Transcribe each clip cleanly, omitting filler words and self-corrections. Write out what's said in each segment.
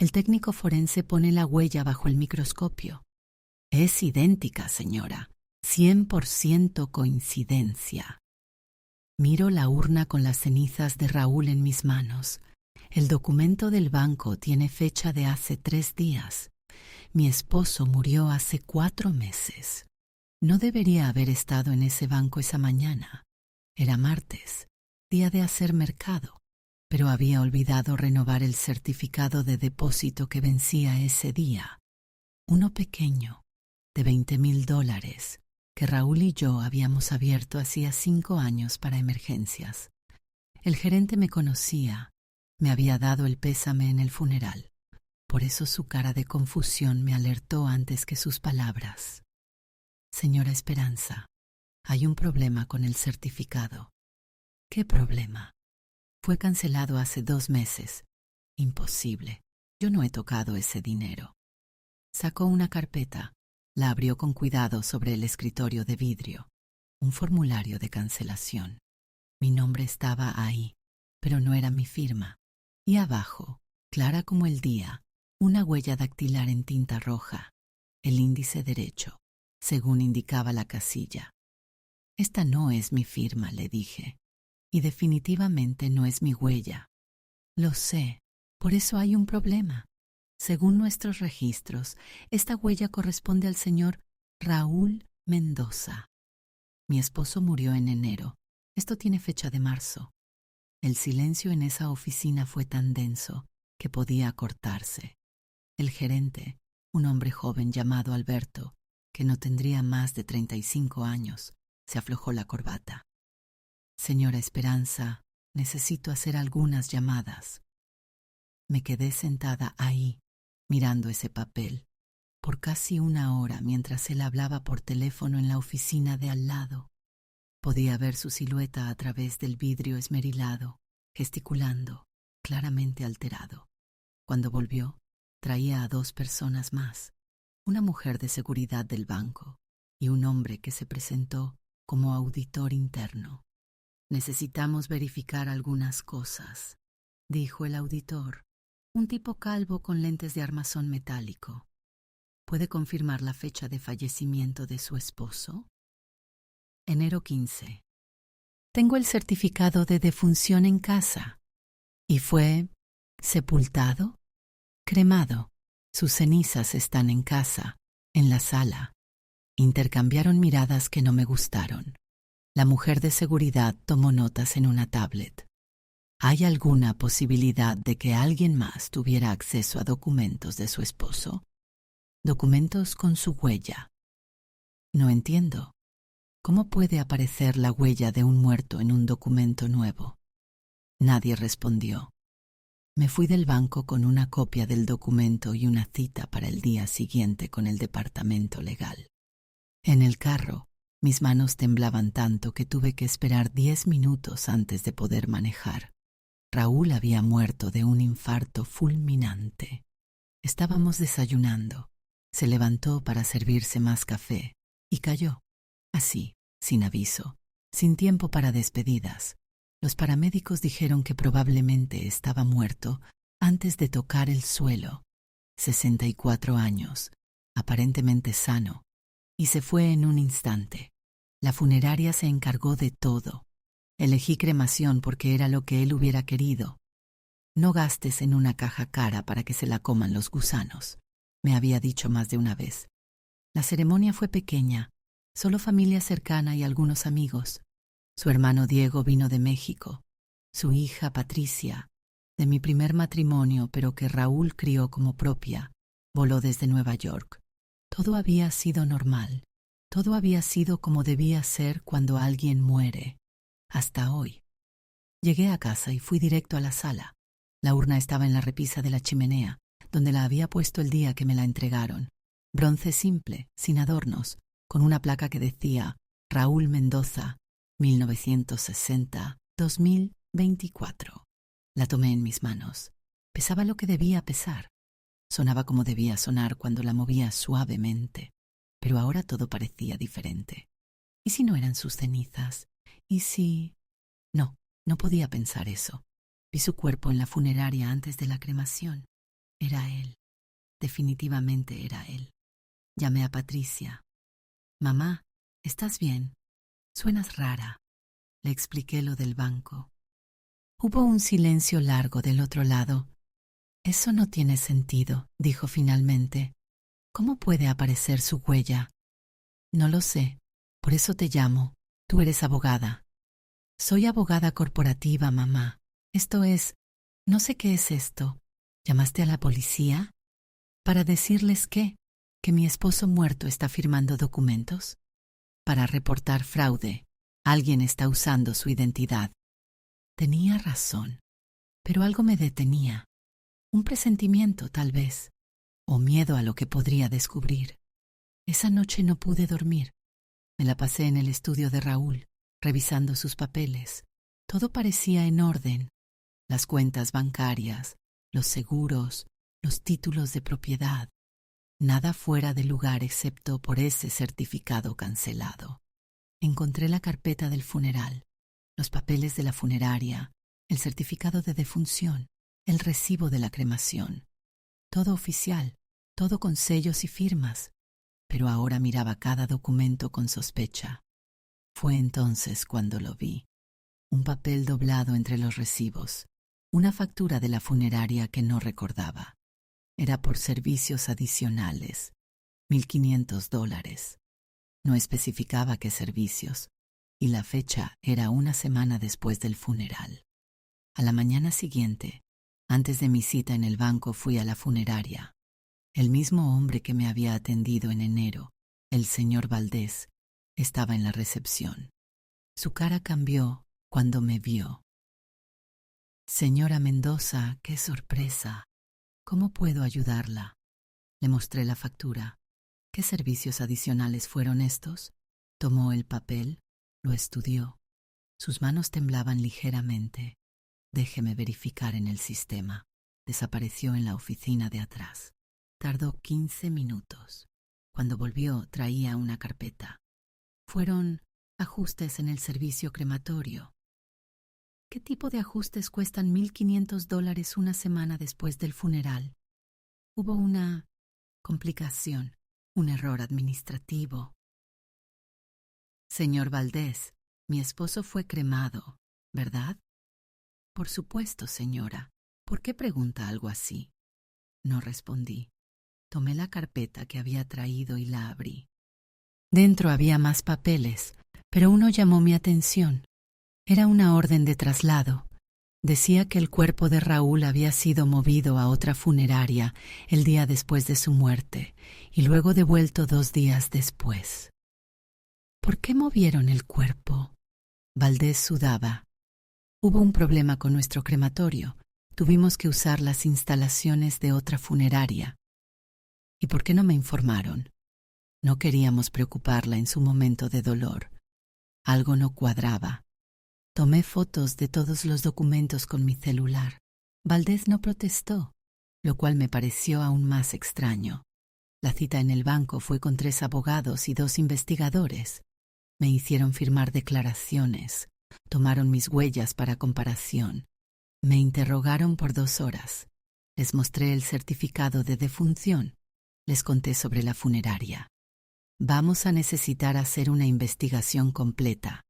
El técnico forense pone la huella bajo el microscopio. Es idéntica, señora. 100% coincidencia. Miro la urna con las cenizas de Raúl en mis manos. El documento del banco tiene fecha de hace 3 días. Mi esposo murió hace 4 meses. No debería haber estado en ese banco esa mañana. Era martes, día de hacer mercado, pero había olvidado renovar el certificado de depósito que vencía ese día. Uno pequeño, de $20,000, que Raúl y yo habíamos abierto hacía 5 años para emergencias. El gerente me conocía, me había dado el pésame en el funeral. Por eso su cara de confusión me alertó antes que sus palabras. Señora Esperanza, hay un problema con el certificado. ¿Qué problema? Fue cancelado hace 2 meses. Imposible. Yo no he tocado ese dinero. Sacó una carpeta. La abrió con cuidado sobre el escritorio de vidrio. Un formulario de cancelación. Mi nombre estaba ahí, pero no era mi firma. Y abajo, clara como el día, una huella dactilar en tinta roja. El índice derecho, según indicaba la casilla. Esta no es mi firma, le dije. Y definitivamente no es mi huella. Lo sé, por eso hay un problema. Según nuestros registros, esta huella corresponde al señor Raúl Mendoza. Mi esposo murió en enero. Esto tiene fecha de marzo. El silencio en esa oficina fue tan denso que podía cortarse. El gerente, un hombre joven llamado Alberto, que no tendría más de 35 años, se aflojó la corbata. Señora Esperanza, necesito hacer algunas llamadas. Me quedé sentada ahí, mirando ese papel, por casi 1 hora mientras él hablaba por teléfono en la oficina de al lado. Podía ver su silueta a través del vidrio esmerilado, gesticulando, claramente alterado. Cuando volvió, traía a 2 personas más, una mujer de seguridad del banco y un hombre que se presentó como auditor interno. Necesitamos verificar algunas cosas, dijo el auditor, un tipo calvo con lentes de armazón metálico. ¿Puede confirmar la fecha de fallecimiento de su esposo? Enero 15. Tengo el certificado de defunción en casa. ¿Y fue sepultado? Cremado. Sus cenizas están en casa, en la sala. Intercambiaron miradas que no me gustaron. La mujer de seguridad tomó notas en una tablet. ¿Hay alguna posibilidad de que alguien más tuviera acceso a documentos de su esposo? Documentos con su huella. No entiendo. ¿Cómo puede aparecer la huella de un muerto en un documento nuevo? Nadie respondió. Me fui del banco con una copia del documento y una cita para el día siguiente con el departamento legal. En el carro, mis manos temblaban tanto que tuve que esperar 10 minutos antes de poder manejar. Raúl había muerto de un infarto fulminante. Estábamos desayunando. Se levantó para servirse más café y cayó. Así, sin aviso, sin tiempo para despedidas. Los paramédicos dijeron que probablemente estaba muerto antes de tocar el suelo. 64 años, aparentemente sano, y se fue en un instante. La funeraria se encargó de todo. Elegí cremación porque era lo que él hubiera querido. No gastes en una caja cara para que se la coman los gusanos, me había dicho más de una vez. La ceremonia fue pequeña, solo familia cercana y algunos amigos. Su hermano Diego vino de México, su hija Patricia, de mi primer matrimonio pero que Raúl crió como propia, voló desde Nueva York. Todo había sido normal, todo había sido como debía ser cuando alguien muere, hasta hoy. Llegué a casa y fui directo a la sala. La urna estaba en la repisa de la chimenea, donde la había puesto el día que me la entregaron. Bronce simple, sin adornos, con una placa que decía Raúl Mendoza, 1960-2024. La tomé en mis manos. Pesaba lo que debía pesar. Sonaba como debía sonar cuando la movía suavemente. Pero ahora todo parecía diferente. ¿Y si no eran sus cenizas? ¿Y si...? No podía pensar eso. Vi su cuerpo en la funeraria antes de la cremación. Era él. Definitivamente era él. Llamé a Patricia. Mamá, ¿estás bien? Suenas rara. Le expliqué lo del banco. Hubo un silencio largo del otro lado. Eso no tiene sentido, dijo finalmente. ¿Cómo puede aparecer su huella? No lo sé. Por eso te llamo. Tú eres abogada. Soy abogada corporativa, mamá. Esto es... No sé qué es esto. ¿Llamaste a la policía? ¿Para decirles qué? ¿Que mi esposo muerto está firmando documentos? Para reportar fraude. Alguien está usando su identidad. Tenía razón, pero algo me detenía. Un presentimiento, tal vez, o miedo a lo que podría descubrir. Esa noche no pude dormir. Me la pasé en el estudio de Raúl, revisando sus papeles. Todo parecía en orden. Las cuentas bancarias, los seguros, los títulos de propiedad. Nada fuera de lugar excepto por ese certificado cancelado. Encontré la carpeta del funeral, los papeles de la funeraria, el certificado de defunción, el recibo de la cremación. Todo oficial, todo con sellos y firmas, pero ahora miraba cada documento con sospecha. Fue entonces cuando lo vi. Un papel doblado entre los recibos, una factura de la funeraria que no recordaba. Era por servicios adicionales, $1,500. No especificaba qué servicios, y la fecha era una semana después del funeral. A la mañana siguiente, antes de mi cita en el banco, fui a la funeraria. El mismo hombre que me había atendido en enero, el señor Valdés, estaba en la recepción. Su cara cambió cuando me vio. Señora Mendoza, qué sorpresa. ¿Cómo puedo ayudarla? Le mostré la factura. ¿Qué servicios adicionales fueron estos? Tomó el papel, lo estudió. Sus manos temblaban ligeramente. Déjeme verificar en el sistema. Desapareció en la oficina de atrás. Tardó 15 minutos. Cuando volvió, traía una carpeta. Fueron ajustes en el servicio crematorio. ¿Qué tipo de ajustes cuestan $1,500 una semana después del funeral? Hubo una complicación, un error administrativo. Señor Valdés, mi esposo fue cremado, ¿verdad? Por supuesto, señora. ¿Por qué pregunta algo así? No respondí. Tomé la carpeta que había traído y la abrí. Dentro había más papeles, pero uno llamó mi atención. Era una orden de traslado. Decía que el cuerpo de Raúl había sido movido a otra funeraria el día después de su muerte y luego devuelto 2 días después. ¿Por qué movieron el cuerpo? Valdés sudaba. Hubo un problema con nuestro crematorio. Tuvimos que usar las instalaciones de otra funeraria. ¿Y por qué no me informaron? No queríamos preocuparla en su momento de dolor. Algo no cuadraba. Tomé fotos de todos los documentos con mi celular. Valdés no protestó, lo cual me pareció aún más extraño. La cita en el banco fue con 3 abogados y 2 investigadores. Me hicieron firmar declaraciones, tomaron mis huellas para comparación. Me interrogaron por 2 horas. Les mostré el certificado de defunción. Les conté sobre la funeraria. Vamos a necesitar hacer una investigación completa,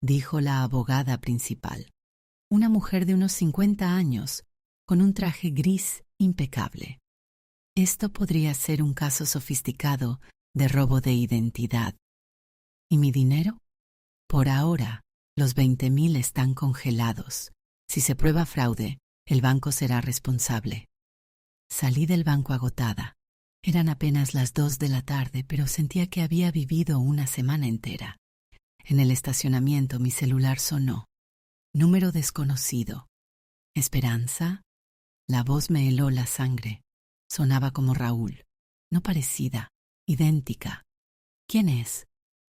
dijo la abogada principal, una mujer de unos 50 años, con un traje gris impecable. Esto podría ser un caso sofisticado de robo de identidad. ¿Y mi dinero? Por ahora, los 20,000 están congelados. Si se prueba fraude, el banco será responsable. Salí del banco agotada. Eran apenas las 2 de la tarde, pero sentía que había vivido una semana entera. En el estacionamiento mi celular sonó. Número desconocido. ¿Esperanza? La voz me heló la sangre. Sonaba como Raúl. No parecida, idéntica. ¿Quién es?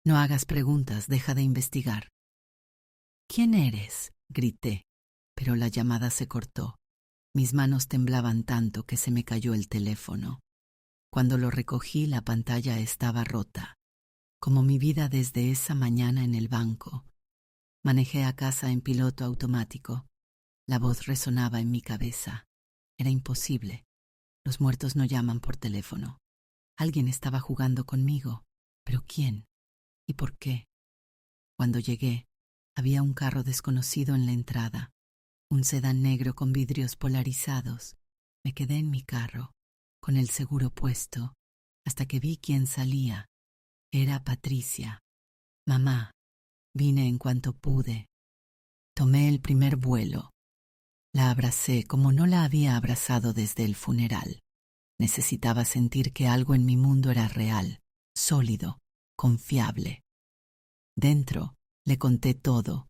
No hagas preguntas, deja de investigar. ¿Quién eres? Grité, pero la llamada se cortó. Mis manos temblaban tanto que se me cayó el teléfono. Cuando lo recogí, la pantalla estaba rota, como mi vida desde esa mañana en el banco. Manejé a casa en piloto automático. La voz resonaba en mi cabeza. Era imposible. Los muertos no llaman por teléfono. Alguien estaba jugando conmigo. ¿Pero quién? ¿Y por qué? Cuando llegué, había un carro desconocido en la entrada, un sedán negro con vidrios polarizados. Me quedé en mi carro, con el seguro puesto, hasta que vi quién salía. Era Patricia. Mamá, vine en cuanto pude. Tomé el primer vuelo. La abracé como no la había abrazado desde el funeral. Necesitaba sentir que algo en mi mundo era real, sólido, confiable. Dentro le conté todo.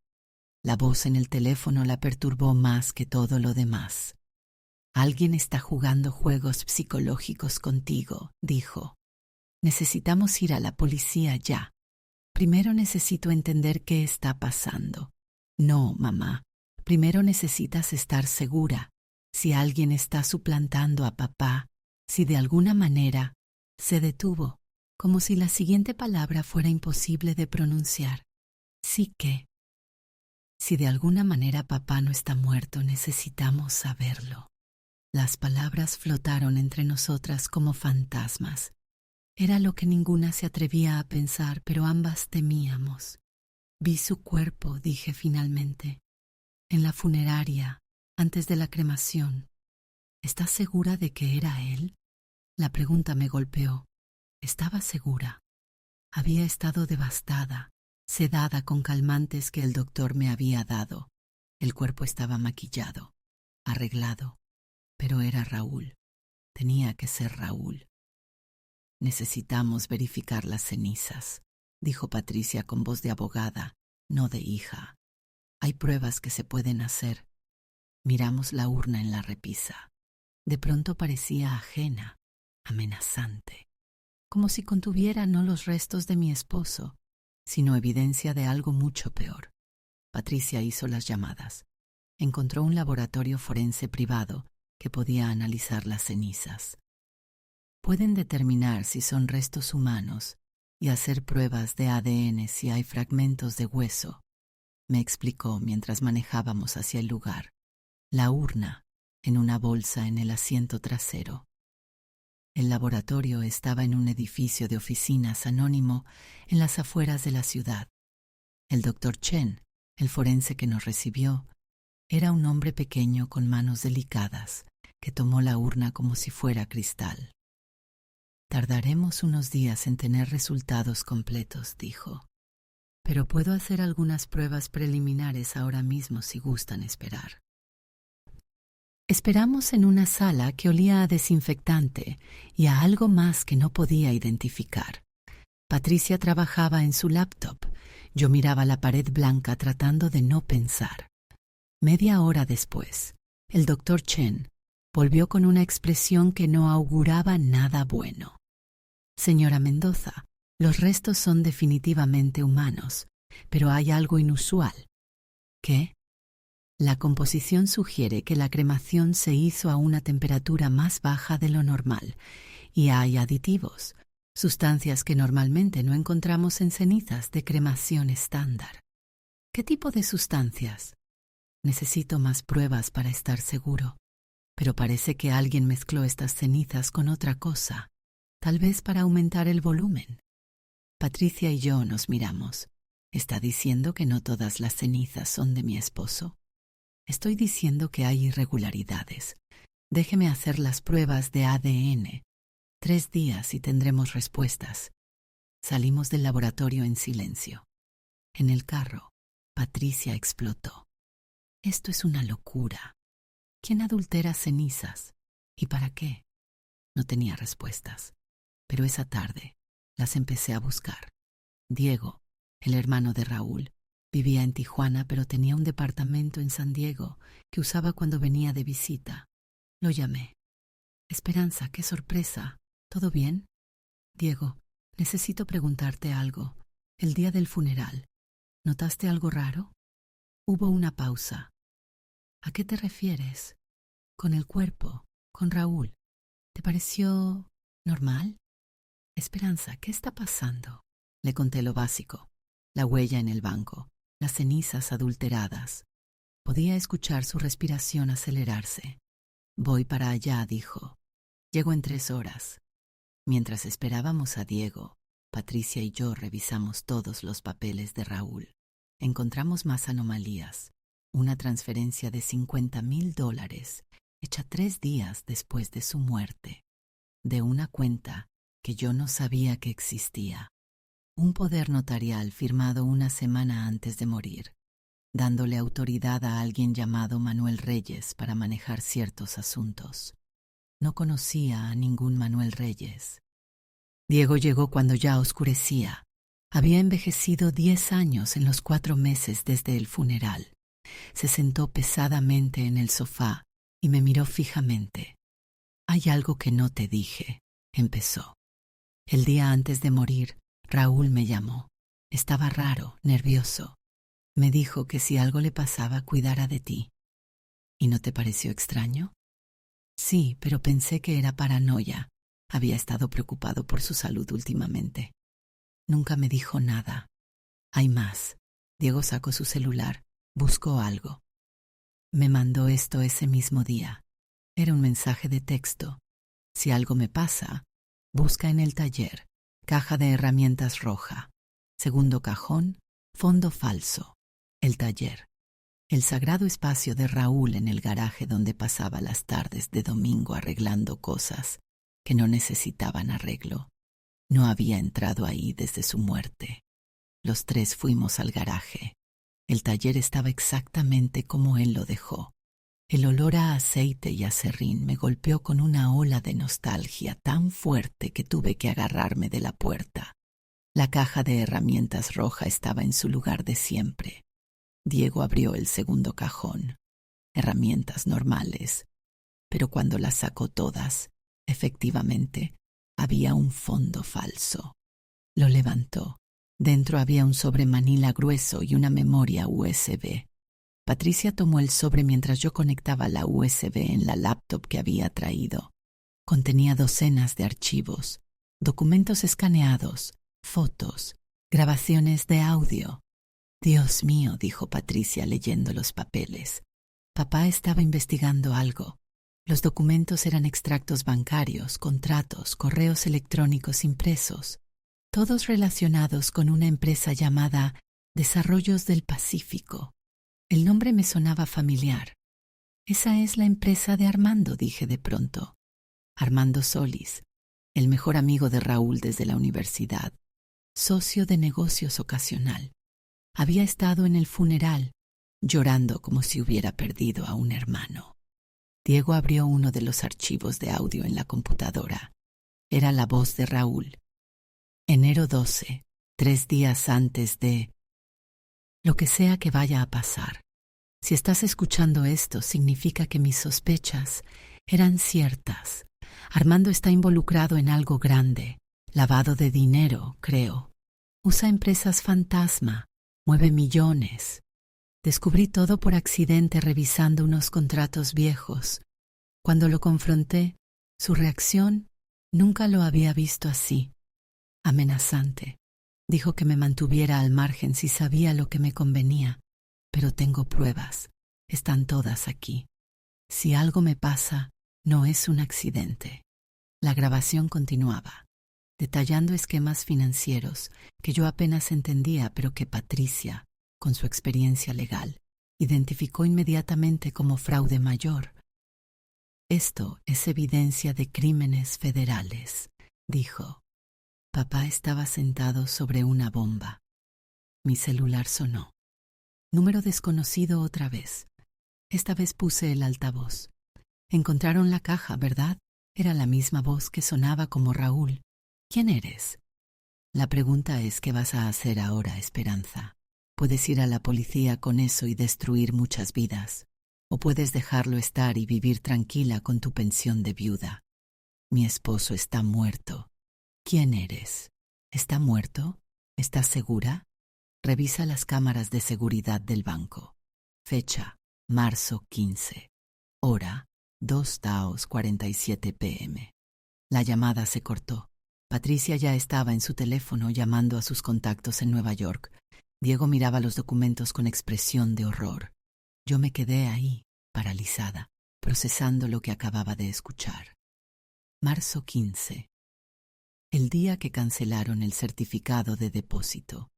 La voz en el teléfono la perturbó más que todo lo demás. Alguien está jugando juegos psicológicos contigo, dijo. Necesitamos ir a la policía ya. Primero necesito entender qué está pasando. No, mamá. Primero necesitas estar segura. Si alguien está suplantando a papá, si de alguna manera se detuvo, como si la siguiente palabra fuera imposible de pronunciar. Sí que. Si de alguna manera papá no está muerto, necesitamos saberlo. Las palabras flotaron entre nosotras como fantasmas. Era lo que ninguna se atrevía a pensar, pero ambas temíamos. Vi su cuerpo, dije finalmente, en la funeraria, antes de la cremación. ¿Estás segura de que era él? La pregunta me golpeó. Estaba segura. Había estado devastada, sedada con calmantes que el doctor me había dado. El cuerpo estaba maquillado, arreglado, pero era Raúl. Tenía que ser Raúl. Necesitamos verificar las cenizas, dijo Patricia con voz de abogada, no de hija. Hay pruebas que se pueden hacer. Miramos la urna en la repisa. De pronto parecía ajena, amenazante, como si contuviera no los restos de mi esposo, sino evidencia de algo mucho peor. Patricia hizo las llamadas. Encontró un laboratorio forense privado que podía analizar las cenizas. Pueden determinar si son restos humanos y hacer pruebas de ADN si hay fragmentos de hueso, me explicó mientras manejábamos hacia el lugar. La urna en una bolsa en el asiento trasero. El laboratorio estaba en un edificio de oficinas anónimo en las afueras de la ciudad. El doctor Chen, el forense que nos recibió, era un hombre pequeño con manos delicadas que tomó la urna como si fuera cristal. Tardaremos unos días en tener resultados completos, dijo. Pero puedo hacer algunas pruebas preliminares ahora mismo si gustan esperar. Esperamos en una sala que olía a desinfectante y a algo más que no podía identificar. Patricia trabajaba en su laptop. Yo miraba la pared blanca tratando de no pensar. Media hora después, el doctor Chen volvió con una expresión que no auguraba nada bueno. Señora Mendoza, los restos son definitivamente humanos, pero hay algo inusual. ¿Qué? La composición sugiere que la cremación se hizo a una temperatura más baja de lo normal y hay aditivos, sustancias que normalmente no encontramos en cenizas de cremación estándar. ¿Qué tipo de sustancias? Necesito más pruebas para estar seguro, pero parece que alguien mezcló estas cenizas con otra cosa, tal vez para aumentar el volumen. Patricia y yo nos miramos. ¿Está diciendo que no todas las cenizas son de mi esposo? Estoy diciendo que hay irregularidades. Déjeme hacer las pruebas de ADN. 3 días y tendremos respuestas. Salimos del laboratorio en silencio. En el carro, Patricia explotó. Esto es una locura. ¿Quién adultera cenizas? ¿Y para qué? No tenía respuestas. Pero esa tarde las empecé a buscar. Diego, el hermano de Raúl, vivía en Tijuana, pero tenía un departamento en San Diego que usaba cuando venía de visita. Lo llamé. Esperanza, qué sorpresa. ¿Todo bien? Diego, necesito preguntarte algo. El día del funeral, ¿notaste algo raro? Hubo una pausa. ¿A qué te refieres? Con el cuerpo, con Raúl. ¿Te pareció normal? Esperanza, ¿qué está pasando? Le conté lo básico. La huella en el banco, las cenizas adulteradas. Podía escuchar su respiración acelerarse. Voy para allá, dijo. Llegó en 3 horas. Mientras esperábamos a Diego, Patricia y yo revisamos todos los papeles de Raúl. Encontramos más anomalías. Una transferencia de $50,000 hecha 3 días después de su muerte, de una cuenta que yo no sabía que existía. Un poder notarial firmado una semana antes de morir, dándole autoridad a alguien llamado Manuel Reyes para manejar ciertos asuntos. No conocía a ningún Manuel Reyes. Diego llegó cuando ya oscurecía. Había envejecido 10 años en los 4 meses desde el funeral. Se sentó pesadamente en el sofá y me miró fijamente. «Hay algo que no te dije», empezó. «El día antes de morir, Raúl me llamó. Estaba raro, nervioso. Me dijo que si algo le pasaba, cuidara de ti». «¿Y no te pareció extraño?» «Sí, pero pensé que era paranoia. Había estado preocupado por su salud últimamente». Nunca me dijo nada. «Hay más». Diego sacó su celular. Buscó algo. Me mandó esto ese mismo día. Era un mensaje de texto. «Si algo me pasa, busca en el taller. Caja de herramientas roja. Segundo cajón, fondo falso. El taller». El sagrado espacio de Raúl en el garaje donde pasaba las tardes de domingo arreglando cosas que no necesitaban arreglo. No había entrado ahí desde su muerte. Los 3 fuimos al garaje. El taller estaba exactamente como él lo dejó. El olor a aceite y aserrín me golpeó con una ola de nostalgia tan fuerte que tuve que agarrarme de la puerta. La caja de herramientas roja estaba en su lugar de siempre. Diego abrió el segundo cajón. Herramientas normales. Pero cuando las sacó todas, efectivamente, había un fondo falso. Lo levantó. Dentro había un sobre manila grueso y una memoria USB. Patricia tomó el sobre mientras yo conectaba la USB en la laptop que había traído. Contenía docenas de archivos, documentos escaneados, fotos, grabaciones de audio. «Dios mío», dijo Patricia leyendo los papeles. Papá estaba investigando algo. Los documentos eran extractos bancarios, contratos, correos electrónicos impresos, todos relacionados con una empresa llamada Desarrollos del Pacífico. El nombre me sonaba familiar. «Esa es la empresa de Armando», dije de pronto. Armando Solís, el mejor amigo de Raúl desde la universidad, socio de negocios ocasional. Había estado en el funeral, llorando como si hubiera perdido a un hermano. Diego abrió uno de los archivos de audio en la computadora. Era la voz de Raúl. «Enero 12, 3 días antes de... Lo que sea que vaya a pasar. Si estás escuchando esto, significa que mis sospechas eran ciertas. Armando está involucrado en algo grande. Lavado de dinero, creo. Usa empresas fantasma. Mueve millones. Descubrí todo por accidente revisando unos contratos viejos. Cuando lo confronté, su reacción nunca lo había visto así. Amenazante. Dijo que me mantuviera al margen si sabía lo que me convenía. Pero tengo pruebas. Están todas aquí. Si algo me pasa, no es un accidente». La grabación continuaba, detallando esquemas financieros que yo apenas entendía, pero que Patricia, con su experiencia legal, identificó inmediatamente como fraude mayor. «Esto es evidencia de crímenes federales», dijo. Papá estaba sentado sobre una bomba. Mi celular sonó. Número desconocido otra vez. Esta vez puse el altavoz. «Encontraron la caja, ¿verdad?» Era la misma voz que sonaba como Raúl. «¿Quién eres?» «La pregunta es qué vas a hacer ahora, Esperanza. Puedes ir a la policía con eso y destruir muchas vidas. O puedes dejarlo estar y vivir tranquila con tu pensión de viuda. Mi esposo está muerto. ¿Quién eres? ¿Está muerto? ¿Estás segura? Revisa las cámaras de seguridad del banco. Fecha, marzo 15. Hora, 2:47 p.m. La llamada se cortó. Patricia ya estaba en su teléfono llamando a sus contactos en Nueva York. Diego miraba los documentos con expresión de horror. Yo me quedé ahí, paralizada, procesando lo que acababa de escuchar. Marzo 15. El día que cancelaron el certificado de depósito.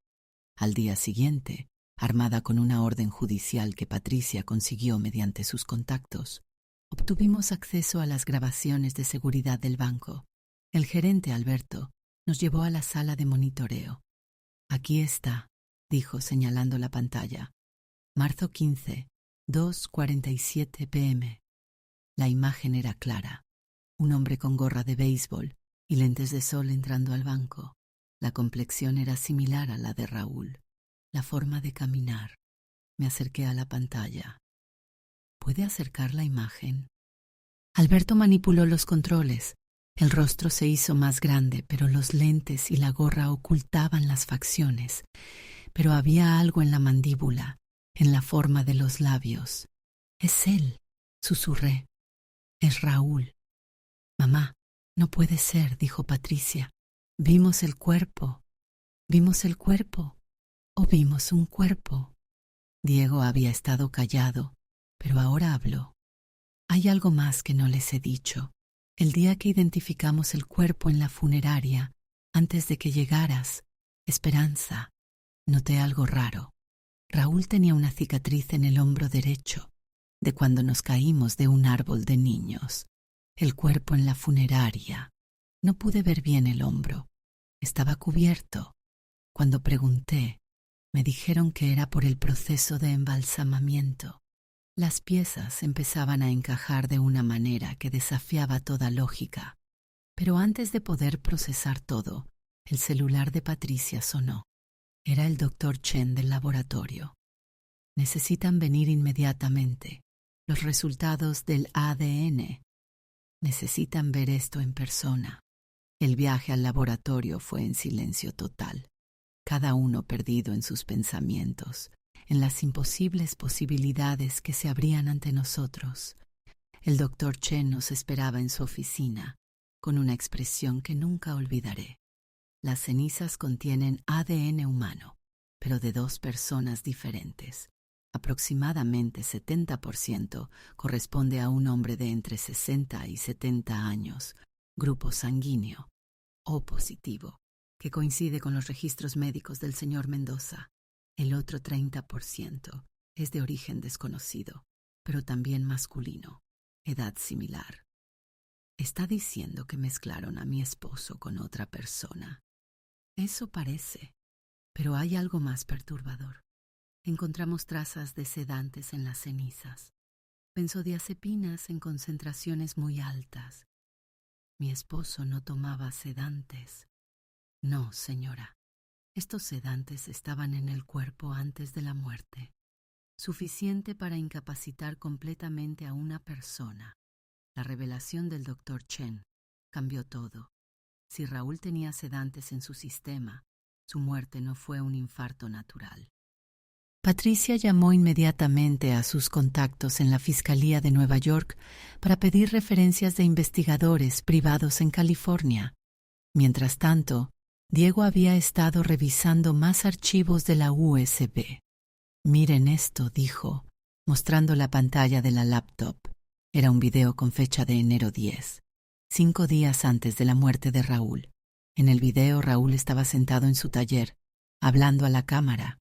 Al día siguiente, armada con una orden judicial que Patricia consiguió mediante sus contactos, obtuvimos acceso a las grabaciones de seguridad del banco. El gerente Alberto nos llevó a la sala de monitoreo. Aquí está, dijo señalando la pantalla. Marzo 15, 2:47 p.m. La imagen era clara. Un hombre con gorra de béisbol y lentes de sol entrando al banco. La complexión era similar a la de Raúl. La forma de caminar. Me acerqué a la pantalla. ¿Puede acercar la imagen? Alberto manipuló los controles. El rostro se hizo más grande, pero los lentes y la gorra ocultaban las facciones. Pero había algo en la mandíbula, en la forma de los labios. Es él, susurré. Es Raúl. Mamá, no puede ser, dijo Patricia. Vimos el cuerpo. ¿Vimos el cuerpo? ¿O vimos un cuerpo? Diego había estado callado, pero ahora habló. Hay algo más que no les he dicho. El día que identificamos el cuerpo en la funeraria, antes de que llegaras, Esperanza, noté algo raro. Raúl tenía una cicatriz en el hombro derecho, de cuando nos caímos de un árbol de niños. El cuerpo en la funeraria. No pude ver bien el hombro. Estaba cubierto. Cuando pregunté, me dijeron que era por el proceso de embalsamamiento. Las piezas empezaban a encajar de una manera que desafiaba toda lógica. Pero antes de poder procesar todo, el celular de Patricia sonó. Era el doctor Chen del laboratorio. Necesitan venir inmediatamente. Los resultados del ADN. Necesitan ver esto en persona. El viaje al laboratorio fue en silencio total. Cada uno perdido en sus pensamientos, en las imposibles posibilidades que se abrían ante nosotros. El doctor Chen nos esperaba en su oficina, con una expresión que nunca olvidaré. Las cenizas contienen ADN humano, pero de dos personas diferentes. Aproximadamente 70% corresponde a un hombre de entre 60 y 70 años, grupo sanguíneo, O positivo, que coincide con los registros médicos del señor Mendoza. El otro 30% es de origen desconocido, pero también masculino, edad similar. Está diciendo que mezclaron a mi esposo con otra persona. Eso parece, pero hay algo más perturbador. Encontramos trazas de sedantes en las cenizas, benzodiazepinas en concentraciones muy altas. Mi esposo no tomaba sedantes. No, señora. Estos sedantes estaban en el cuerpo antes de la muerte, suficiente para incapacitar completamente a una persona. La revelación del doctor Chen cambió todo. Si Raúl tenía sedantes en su sistema, su muerte no fue un infarto natural. Patricia llamó inmediatamente a sus contactos en la Fiscalía de Nueva York para pedir referencias de investigadores privados en California. Mientras tanto, Diego había estado revisando más archivos de la USB. Miren esto, dijo, mostrando la pantalla de la laptop. Era un video con fecha de enero 10, 5 días antes de la muerte de Raúl. En el video, Raúl estaba sentado en su taller, hablando a la cámara.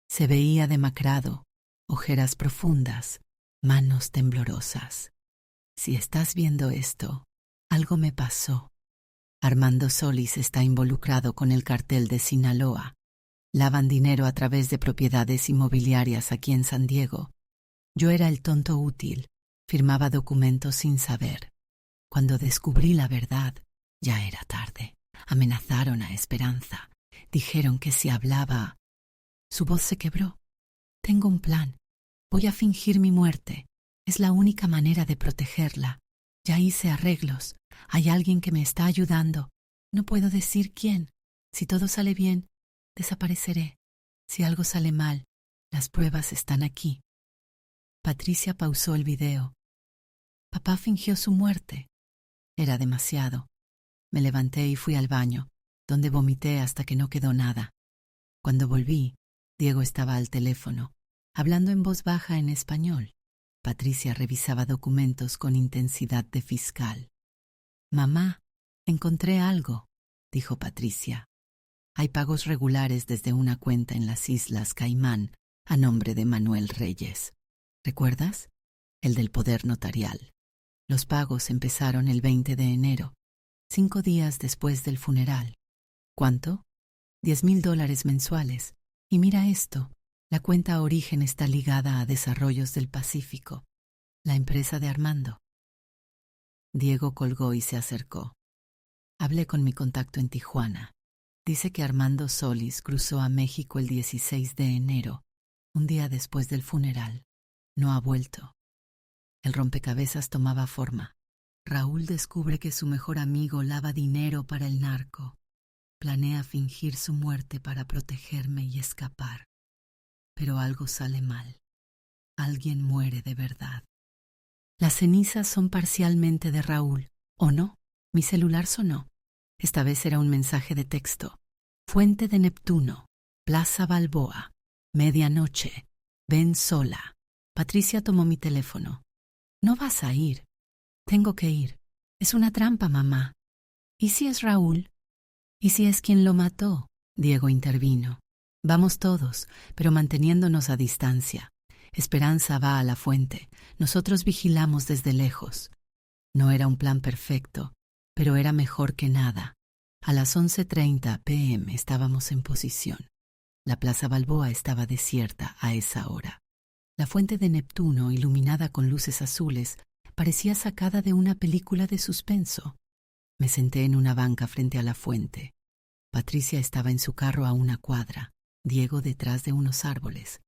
Se veía demacrado, ojeras profundas, manos temblorosas. Si estás viendo esto, algo me pasó. Armando Solís está involucrado con el cartel de Sinaloa. Lavan dinero a través de propiedades inmobiliarias aquí en San Diego. Yo era el tonto útil, firmaba documentos sin saber. Cuando descubrí la verdad, ya era tarde. Amenazaron a Esperanza. Dijeron que si hablaba... Su voz se quebró. Tengo un plan. Voy a fingir mi muerte. Es la única manera de protegerla. Ya hice arreglos. Hay alguien que me está ayudando. No puedo decir quién. Si todo sale bien, desapareceré. Si algo sale mal, las pruebas están aquí. Patricia pausó el video. Papá fingió su muerte. Era demasiado. Me levanté y fui al baño, donde vomité hasta que no quedó nada. Cuando volví, Diego estaba al teléfono, hablando en voz baja en español. Patricia revisaba documentos con intensidad de fiscal. Mamá, encontré algo, dijo Patricia. Hay pagos regulares desde una cuenta en las Islas Caimán a nombre de Manuel Reyes. ¿Recuerdas? El del poder notarial. Los pagos empezaron el 20 de enero, 5 días después del funeral. ¿Cuánto? $10,000 mensuales. Y mira esto, la cuenta origen está ligada a Desarrollos del Pacífico, la empresa de Armando. Diego colgó y se acercó. Hablé con mi contacto en Tijuana. Dice que Armando Solís cruzó a México el 16 de enero, un día después del funeral. No ha vuelto. El rompecabezas tomaba forma. Raúl descubre que su mejor amigo lava dinero para el narco. Planea fingir su muerte para protegerme y escapar. Pero algo sale mal. Alguien muere de verdad. Las cenizas son parcialmente de Raúl, ¿o no? Mi celular sonó. Esta vez era un mensaje de texto. Fuente de Neptuno, Plaza Balboa, medianoche, ven sola. Patricia tomó mi teléfono. No vas a ir. Tengo que ir. Es una trampa, mamá. ¿Y si es Raúl? ¿Y si es quien lo mató? Diego intervino. Vamos todos, pero manteniéndonos a distancia. Esperanza va a la fuente. Nosotros vigilamos desde lejos. No era un plan perfecto, pero era mejor que nada. A las 11:30 p.m. estábamos en posición. La Plaza Balboa estaba desierta a esa hora. La fuente de Neptuno, iluminada con luces azules, parecía sacada de una película de suspenso. Me senté en una banca frente a la fuente. Patricia estaba en su carro a una cuadra, Diego detrás de unos árboles.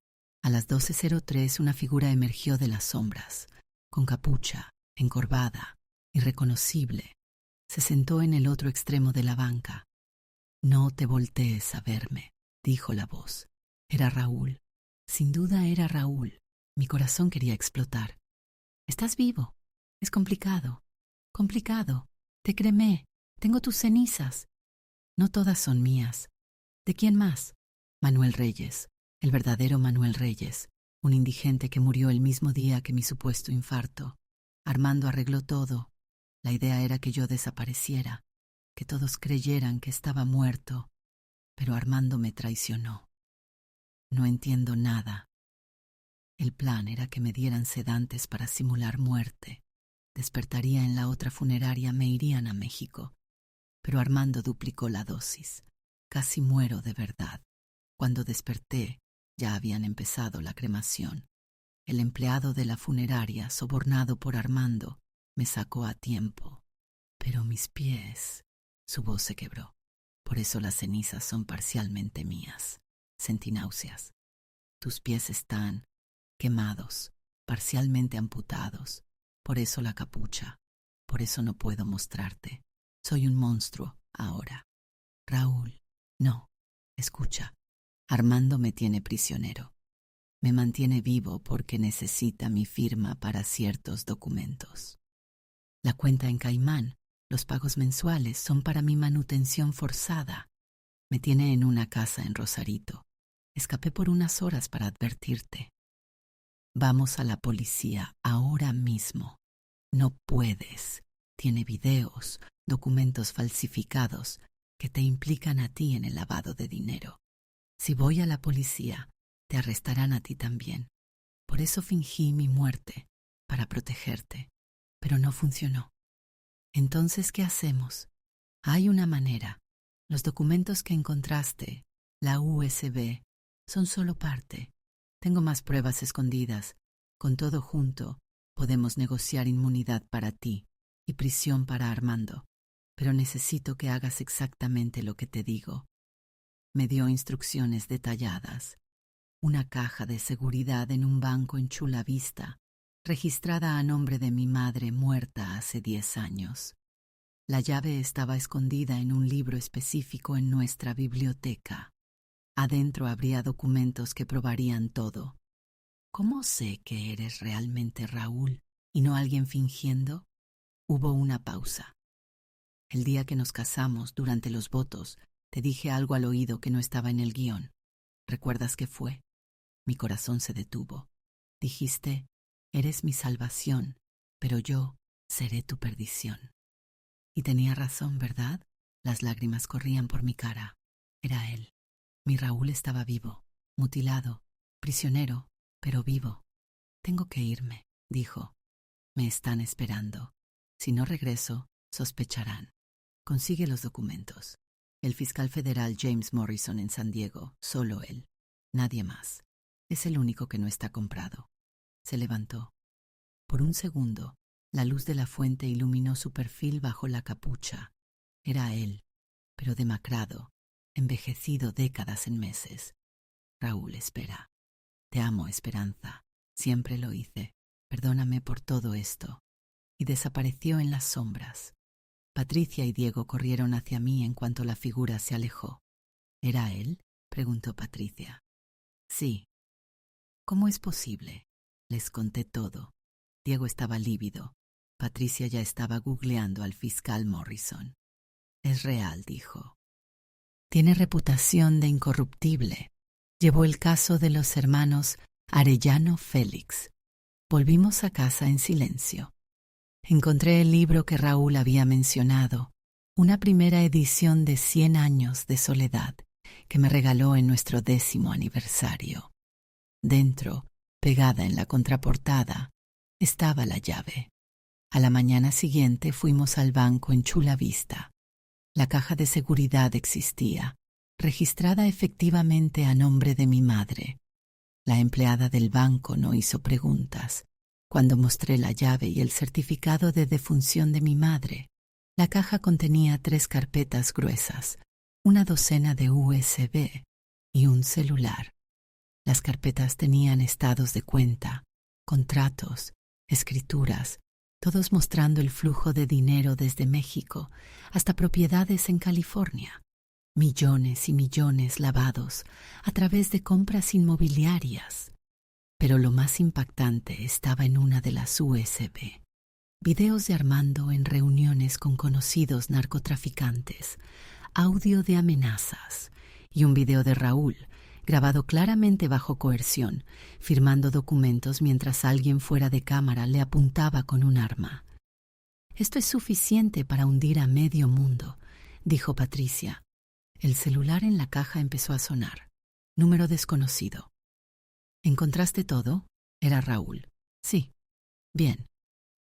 A las 12:03 una figura emergió de las sombras, con capucha, encorvada, irreconocible. Se sentó en el otro extremo de la banca. No te voltees a verme, dijo la voz. Era Raúl. Sin duda era Raúl. Mi corazón quería explotar. Estás vivo. Es complicado. Complicado. Te cremé. Tengo tus cenizas. No todas son mías. ¿De quién más? Manuel Reyes, el verdadero Manuel Reyes, un indigente que murió el mismo día que mi supuesto infarto. Armando arregló todo. La idea era que yo desapareciera, que todos creyeran que estaba muerto, pero Armando me traicionó. No entiendo nada. El plan era que me dieran sedantes para simular muerte. Despertaría en la otra funeraria, me irían a México. Pero Armando duplicó la dosis. Casi muero de verdad. Cuando desperté, ya habían empezado la cremación. El empleado de la funeraria, sobornado por Armando, me sacó a tiempo. Pero mis pies... Su voz se quebró. Por eso las cenizas son parcialmente mías. Sentí náuseas. Tus pies están quemados, parcialmente amputados. Por eso la capucha. Por eso no puedo mostrarte. Soy un monstruo ahora. Raúl, no. Escucha. Armando me tiene prisionero. Me mantiene vivo porque necesita mi firma para ciertos documentos. La cuenta en Caimán, los pagos mensuales son para mi manutención forzada. Me tiene en una casa en Rosarito. Escapé por unas horas para advertirte. Vamos a la policía ahora mismo. No puedes. Tiene videos, documentos falsificados que te implican a ti en el lavado de dinero. Si voy a la policía, te arrestarán a ti también. Por eso fingí mi muerte, para protegerte, pero no funcionó. Entonces, ¿qué hacemos? Hay una manera. Los documentos que encontraste, la USB, son solo parte. Tengo más pruebas escondidas. Con todo junto, podemos negociar inmunidad para ti y prisión para Armando. Pero necesito que hagas exactamente lo que te digo. Me dio instrucciones detalladas. Una caja de seguridad en un banco en Chula Vista, registrada a nombre de mi madre muerta hace 10 años. La llave estaba escondida en un libro específico en nuestra biblioteca. Adentro habría documentos que probarían todo. ¿Cómo sé que eres realmente Raúl y no alguien fingiendo? Hubo una pausa. El día que nos casamos, durante los votos, te dije algo al oído que no estaba en el guión. ¿Recuerdas qué fue? Mi corazón se detuvo. Dijiste, eres mi salvación, pero yo seré tu perdición. Y tenía razón, ¿verdad? Las lágrimas corrían por mi cara. Era él. Mi Raúl estaba vivo, mutilado, prisionero, pero vivo. Tengo que irme, dijo. Me están esperando. Si no regreso, sospecharán. Consigue los documentos. El fiscal federal James Morrison en San Diego, solo él. Nadie más. Es el único que no está comprado. Se levantó. Por un segundo, la luz de la fuente iluminó su perfil bajo la capucha. Era él, pero demacrado, envejecido décadas en meses. Raúl, espera. Te amo, Esperanza. Siempre lo hice. Perdóname por todo esto. Y desapareció en las sombras. Patricia y Diego corrieron hacia mí en cuanto la figura se alejó. ¿Era él?, preguntó Patricia. Sí. ¿Cómo es posible? Les conté todo. Diego estaba lívido. Patricia ya estaba googleando al fiscal Morrison. Es real, dijo. Tiene reputación de incorruptible. Llevó el caso de los hermanos Arellano Félix. Volvimos a casa en silencio. Encontré el libro que Raúl había mencionado, una primera edición de 100 años de soledad que me regaló en nuestro 10º aniversario. Dentro, pegada en la contraportada, estaba la llave. A la mañana siguiente fuimos al banco en Chula Vista. La caja de seguridad existía, registrada efectivamente a nombre de mi madre. La empleada del banco no hizo preguntas. Cuando mostré la llave y el certificado de defunción de mi madre, la caja contenía 3 carpetas gruesas, una docena de USB y un celular. Las carpetas tenían estados de cuenta, contratos, escrituras, todos mostrando el flujo de dinero desde México hasta propiedades en California. Millones y millones lavados a través de compras inmobiliarias. Pero lo más impactante estaba en una de las USB. Videos de Armando en reuniones con conocidos narcotraficantes, audio de amenazas y un video de Raúl, grabado claramente bajo coerción, firmando documentos mientras alguien fuera de cámara le apuntaba con un arma. Esto es suficiente para hundir a medio mundo, dijo Patricia. El celular en la caja empezó a sonar. Número desconocido. ¿Encontraste todo? Era Raúl. Sí. Bien.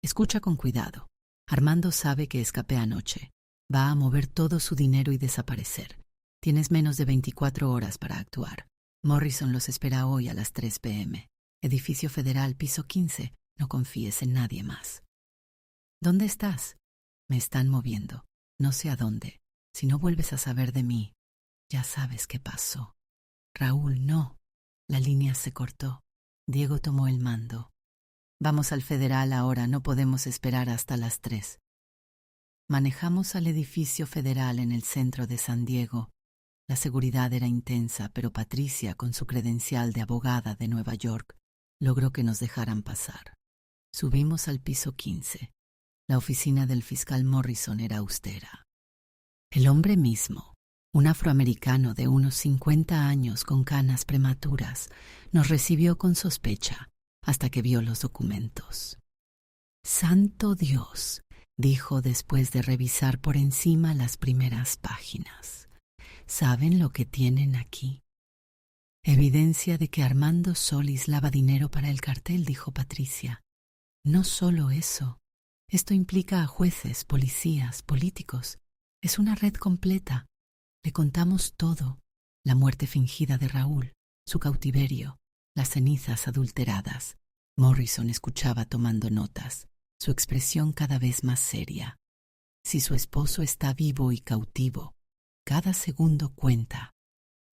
Escucha con cuidado. Armando sabe que escapé anoche. Va a mover todo su dinero y desaparecer. Tienes menos de 24 horas para actuar. Morrison los espera hoy a las 3 p.m. Edificio Federal, piso 15. No confíes en nadie más. ¿Dónde estás? Me están moviendo. No sé a dónde. Si no vuelves a saber de mí, ya sabes qué pasó. Raúl, no. La línea se cortó. Diego tomó el mando. Vamos al Federal ahora, no podemos esperar hasta las 3. Manejamos al edificio Federal en el centro de San Diego. La seguridad era intensa, pero Patricia, con su credencial de abogada de Nueva York, logró que nos dejaran pasar. Subimos al piso 15. La oficina del fiscal Morrison era austera. El hombre mismo, un afroamericano de unos 50 años con canas prematuras, nos recibió con sospecha hasta que vio los documentos. «Santo Dios», dijo después de revisar por encima las primeras páginas. «¿Saben lo que tienen aquí?» «Evidencia de que Armando Solis lava dinero para el cartel», dijo Patricia. «No solo eso. Esto implica a jueces, policías, políticos. Es una red completa. Le contamos todo, la muerte fingida de Raúl, su cautiverio, las cenizas adulteradas. Morrison escuchaba tomando notas, su expresión cada vez más seria. Si su esposo está vivo y cautivo, cada segundo cuenta.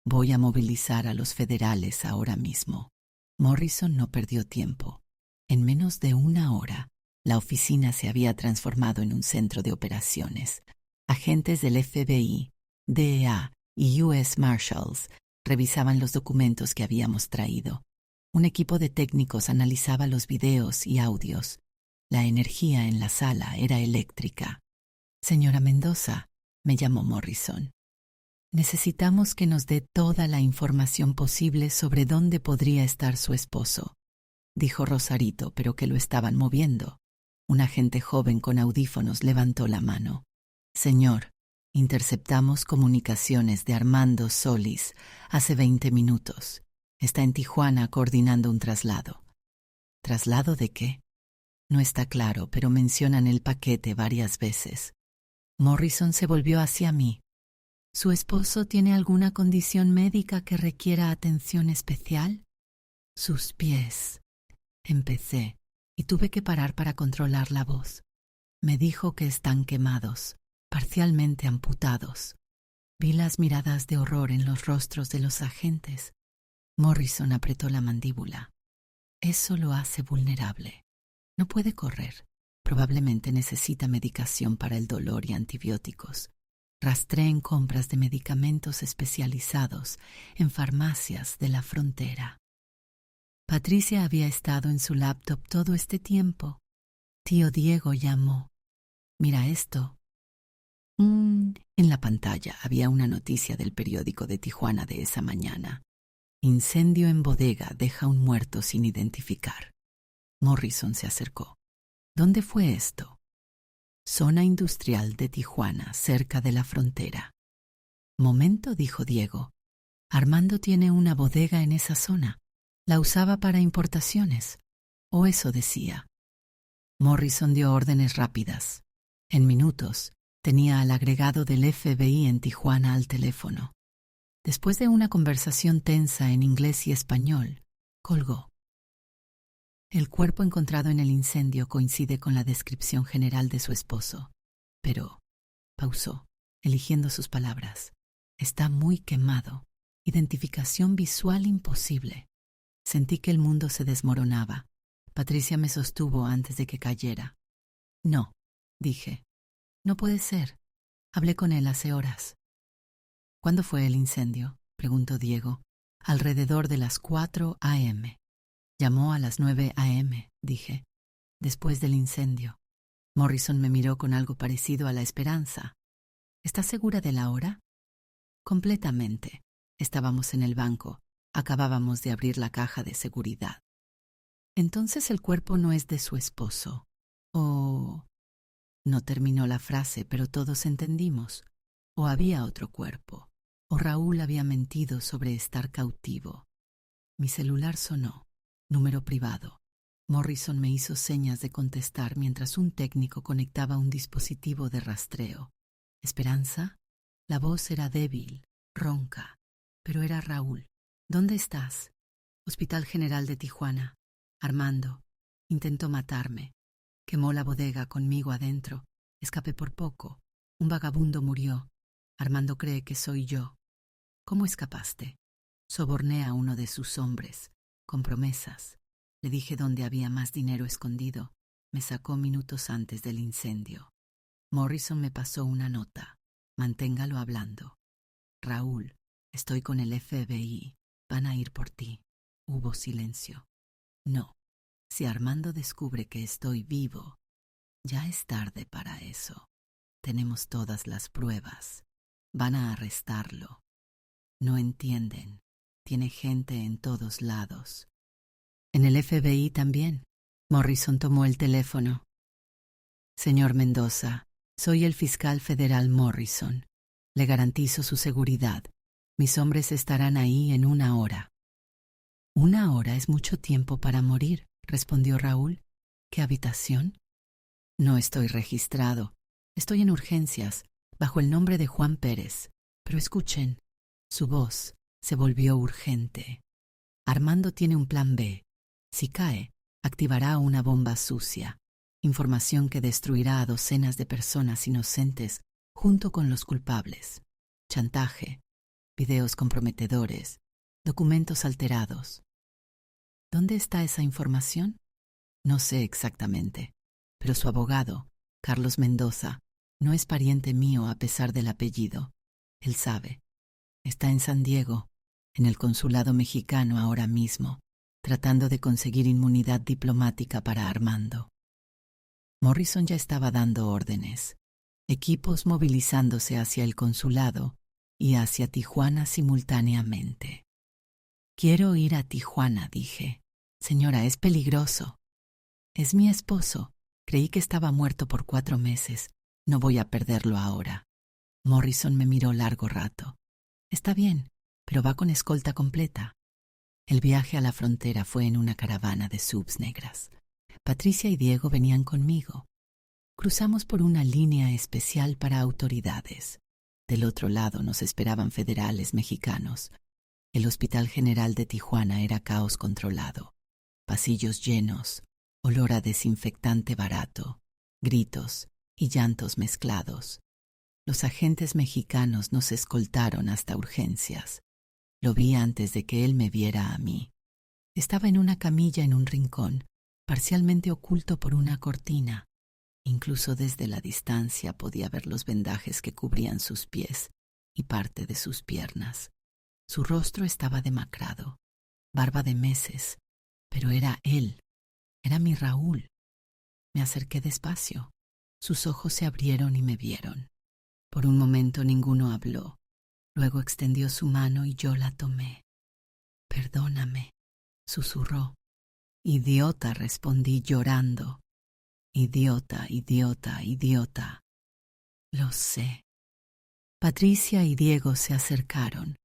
Voy a movilizar a los federales ahora mismo. Morrison no perdió tiempo. En menos de una hora, la oficina se había transformado en un centro de operaciones. Agentes del FBI, DEA y US Marshals revisaban los documentos que habíamos traído. Un equipo de técnicos analizaba los videos y audios. La energía en la sala era eléctrica. «Señora Mendoza», me llamó Morrison. «Necesitamos que nos dé toda la información posible sobre dónde podría estar su esposo», dijo Rosarito, pero que lo estaban moviendo. Un agente joven con audífonos levantó la mano. Señor, interceptamos comunicaciones de Armando Solís hace 20 minutos. Está en Tijuana coordinando un traslado. ¿Traslado de qué? No está claro, pero mencionan el paquete varias veces. Morrison se volvió hacia mí. ¿Su esposo tiene alguna condición médica que requiera atención especial? Sus pies. Empecé y tuve que parar para controlar la voz. Me dijo que están quemados, parcialmente amputados. Vi las miradas de horror en los rostros de los agentes. Morrison apretó la mandíbula. Eso lo hace vulnerable. No puede correr. Probablemente necesita medicación para el dolor y antibióticos. Rastreen compras de medicamentos especializados en farmacias de la frontera. Patricia había estado en su laptop todo este tiempo. Tío Diego llamó. Mira esto. En la pantalla había una noticia del periódico de Tijuana de esa mañana. Incendio en bodega deja un muerto sin identificar. Morrison se acercó. ¿Dónde fue esto? Zona industrial de Tijuana, cerca de la frontera. Momento, dijo Diego. Armando tiene una bodega en esa zona. La usaba para importaciones. O eso decía. Morrison dio órdenes rápidas. En minutos, tenía al agregado del FBI en Tijuana al teléfono. Después de una conversación tensa en inglés y español, colgó. El cuerpo encontrado en el incendio coincide con la descripción general de su esposo, pero pausó, eligiendo sus palabras. Está muy quemado. Identificación visual imposible. Sentí que el mundo se desmoronaba. Patricia me sostuvo antes de que cayera. No, dije. No puede ser. Hablé con él hace horas. ¿Cuándo fue el incendio?, preguntó Diego. Alrededor de las 4 a.m. Llamó a las 9 a.m., dije. Después del incendio. Morrison me miró con algo parecido a la esperanza. ¿Estás segura de la hora? Completamente. Estábamos en el banco. Acabábamos de abrir la caja de seguridad. Entonces el cuerpo no es de su esposo. O... No terminó la frase, pero todos entendimos. O había otro cuerpo. O Raúl había mentido sobre estar cautivo. Mi celular sonó. Número privado. Morrison me hizo señas de contestar mientras un técnico conectaba un dispositivo de rastreo. ¿Esperanza? La voz era débil, ronca, pero era Raúl. ¿Dónde estás? Hospital General de Tijuana. Armando. Intentó matarme. Quemó la bodega conmigo adentro. Escapé por poco. Un vagabundo murió. Armando cree que soy yo. ¿Cómo escapaste? Soborné a uno de sus hombres, con promesas. Le dije dónde había más dinero escondido. Me sacó minutos antes del incendio. Morrison me pasó una nota. Manténgalo hablando. Raúl, estoy con el FBI. Van a ir por ti. Hubo silencio. No. Si Armando descubre que estoy vivo, ya es tarde para eso. Tenemos todas las pruebas. Van a arrestarlo. No entienden. Tiene gente en todos lados. En el FBI también. Morrison tomó el teléfono. Señor Mendoza, soy el fiscal federal Morrison. Le garantizo su seguridad. Mis hombres estarán ahí en 1 hora. 1 hora es mucho tiempo para morir, respondió Raúl. ¿Qué habitación? No estoy registrado. Estoy en urgencias, bajo el nombre de Juan Pérez. Pero escuchen, su voz se volvió urgente. Armando tiene un plan B. Si cae, activará una bomba sucia, información que destruirá a docenas de personas inocentes junto con los culpables. Chantaje, videos comprometedores, documentos alterados. ¿Dónde está esa información? No sé exactamente, pero su abogado, Carlos Mendoza, no es pariente mío a pesar del apellido. Él sabe. Está en San Diego, en el consulado mexicano ahora mismo, tratando de conseguir inmunidad diplomática para Armando. Morrison ya estaba dando órdenes, equipos movilizándose hacia el consulado y hacia Tijuana simultáneamente. Quiero ir a Tijuana, dije. Señora, es peligroso. Es mi esposo. Creí que estaba muerto por 4 meses. No voy a perderlo ahora. Morrison me miró largo rato. Está bien, pero va con escolta completa. El viaje a la frontera fue en una caravana de subs negras. Patricia y Diego venían conmigo. Cruzamos por una línea especial para autoridades. Del otro lado nos esperaban federales mexicanos. El Hospital General de Tijuana era caos controlado. Pasillos llenos, olor a desinfectante barato, gritos y llantos mezclados. Los agentes mexicanos nos escoltaron hasta urgencias. Lo vi antes de que él me viera a mí. Estaba en una camilla en un rincón, parcialmente oculto por una cortina. Incluso desde la distancia podía ver los vendajes que cubrían sus pies y parte de sus piernas. Su rostro estaba demacrado, barba de meses, pero era él, era mi Raúl. Me acerqué despacio. Sus ojos se abrieron y me vieron. Por un momento ninguno habló. Luego extendió su mano y yo la tomé. «Perdóname», susurró. «Idiota», respondí llorando. «Idiota, idiota, idiota». «Lo sé». Patricia y Diego se acercaron.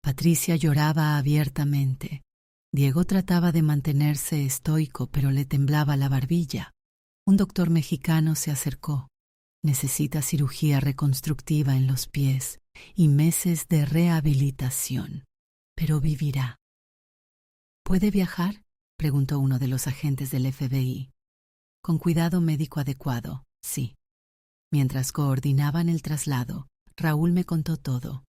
Patricia lloraba abiertamente. Diego trataba de mantenerse estoico, pero le temblaba la barbilla. Un doctor mexicano se acercó. «Necesita cirugía reconstructiva en los pies y meses de rehabilitación, pero vivirá». «¿Puede viajar?», preguntó uno de los agentes del FBI. «Con cuidado médico adecuado, sí». Mientras coordinaban el traslado, Raúl me contó todo.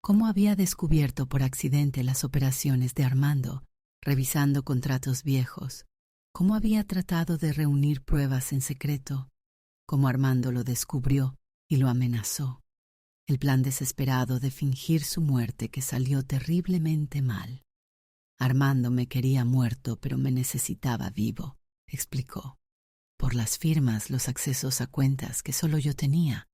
Cómo había descubierto por accidente las operaciones de Armando, revisando contratos viejos. Cómo había tratado de reunir pruebas en secreto. Cómo Armando lo descubrió y lo amenazó. El plan desesperado de fingir su muerte que salió terriblemente mal. «Armando me quería muerto, pero me necesitaba vivo», explicó. «Por las firmas, los accesos a cuentas que solo yo tenía.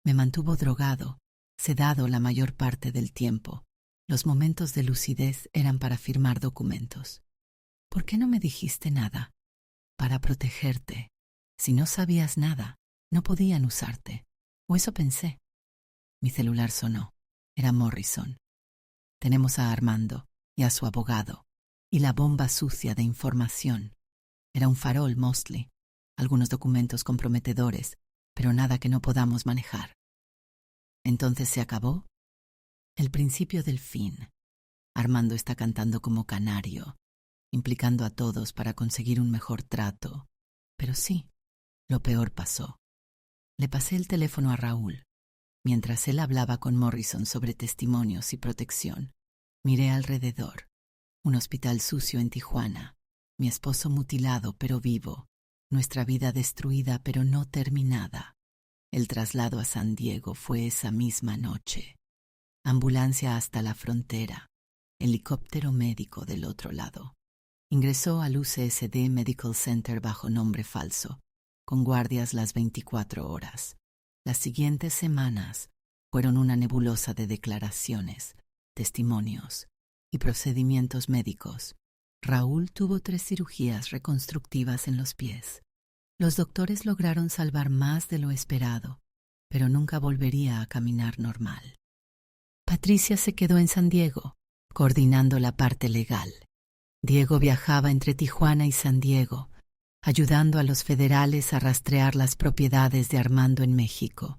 Me mantuvo drogado, sedado la mayor parte del tiempo. Los momentos de lucidez eran para firmar documentos». «¿Por qué no me dijiste nada?» «Para protegerte. Si no sabías nada, no podían usarte. O eso pensé». Mi celular sonó. Era Morrison. «Tenemos a Armando y a su abogado, y la bomba sucia de información». Era un farol, Mosley. Algunos documentos comprometedores, pero nada que no podamos manejar. ¿Entonces se acabó? El principio del fin. Armando está cantando como canario, implicando a todos para conseguir un mejor trato. Pero sí, lo peor pasó. Le pasé el teléfono a Raúl. Mientras él hablaba con Morrison sobre testimonios y protección, miré alrededor. Un hospital sucio en Tijuana, mi esposo mutilado pero vivo, nuestra vida destruida pero no terminada. El traslado a San Diego fue esa misma noche. Ambulancia hasta la frontera, helicóptero médico del otro lado. Ingresó al UCSD Medical Center bajo nombre falso, con guardias las 24 horas. Las siguientes semanas fueron una nebulosa de declaraciones, testimonios y procedimientos médicos. Raúl tuvo 3 cirugías reconstructivas en los pies. Los doctores lograron salvar más de lo esperado, pero nunca volvería a caminar normal. Patricia se quedó en San Diego, coordinando la parte legal. Diego viajaba entre Tijuana y San Diego, ayudando a los federales a rastrear las propiedades de Armando en México.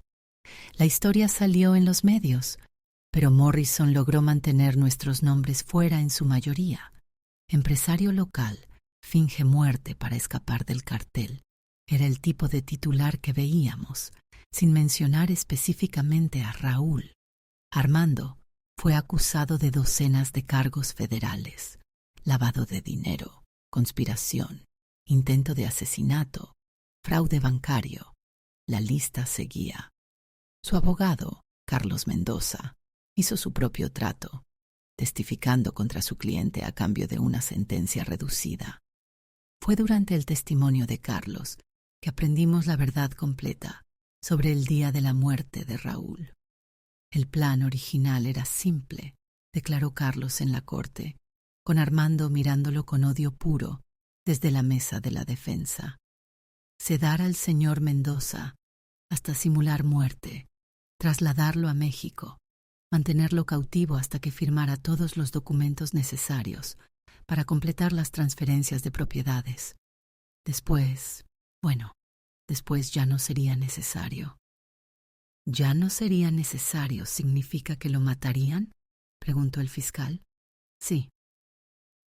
La historia salió en los medios, pero Morrison logró mantener nuestros nombres fuera en su mayoría. Empresario local, finge muerte para escapar del cartel. Era el tipo de titular que veíamos, sin mencionar específicamente a Raúl. Armando fue acusado de docenas de cargos federales: lavado de dinero, conspiración, intento de asesinato, fraude bancario. La lista seguía. Su abogado, Carlos Mendoza, hizo su propio trato, testificando contra su cliente a cambio de una sentencia reducida. Fue durante el testimonio de Carlos que aprendimos la verdad completa sobre el día de la muerte de Raúl. El plan original era simple, declaró Carlos en la corte, con Armando mirándolo con odio puro desde la mesa de la defensa. Sedar al señor Mendoza, hasta simular muerte, trasladarlo a México, mantenerlo cautivo hasta que firmara todos los documentos necesarios para completar las transferencias de propiedades. Después ya no sería necesario. ¿Ya no sería necesario significa que lo matarían?, preguntó el fiscal. Sí.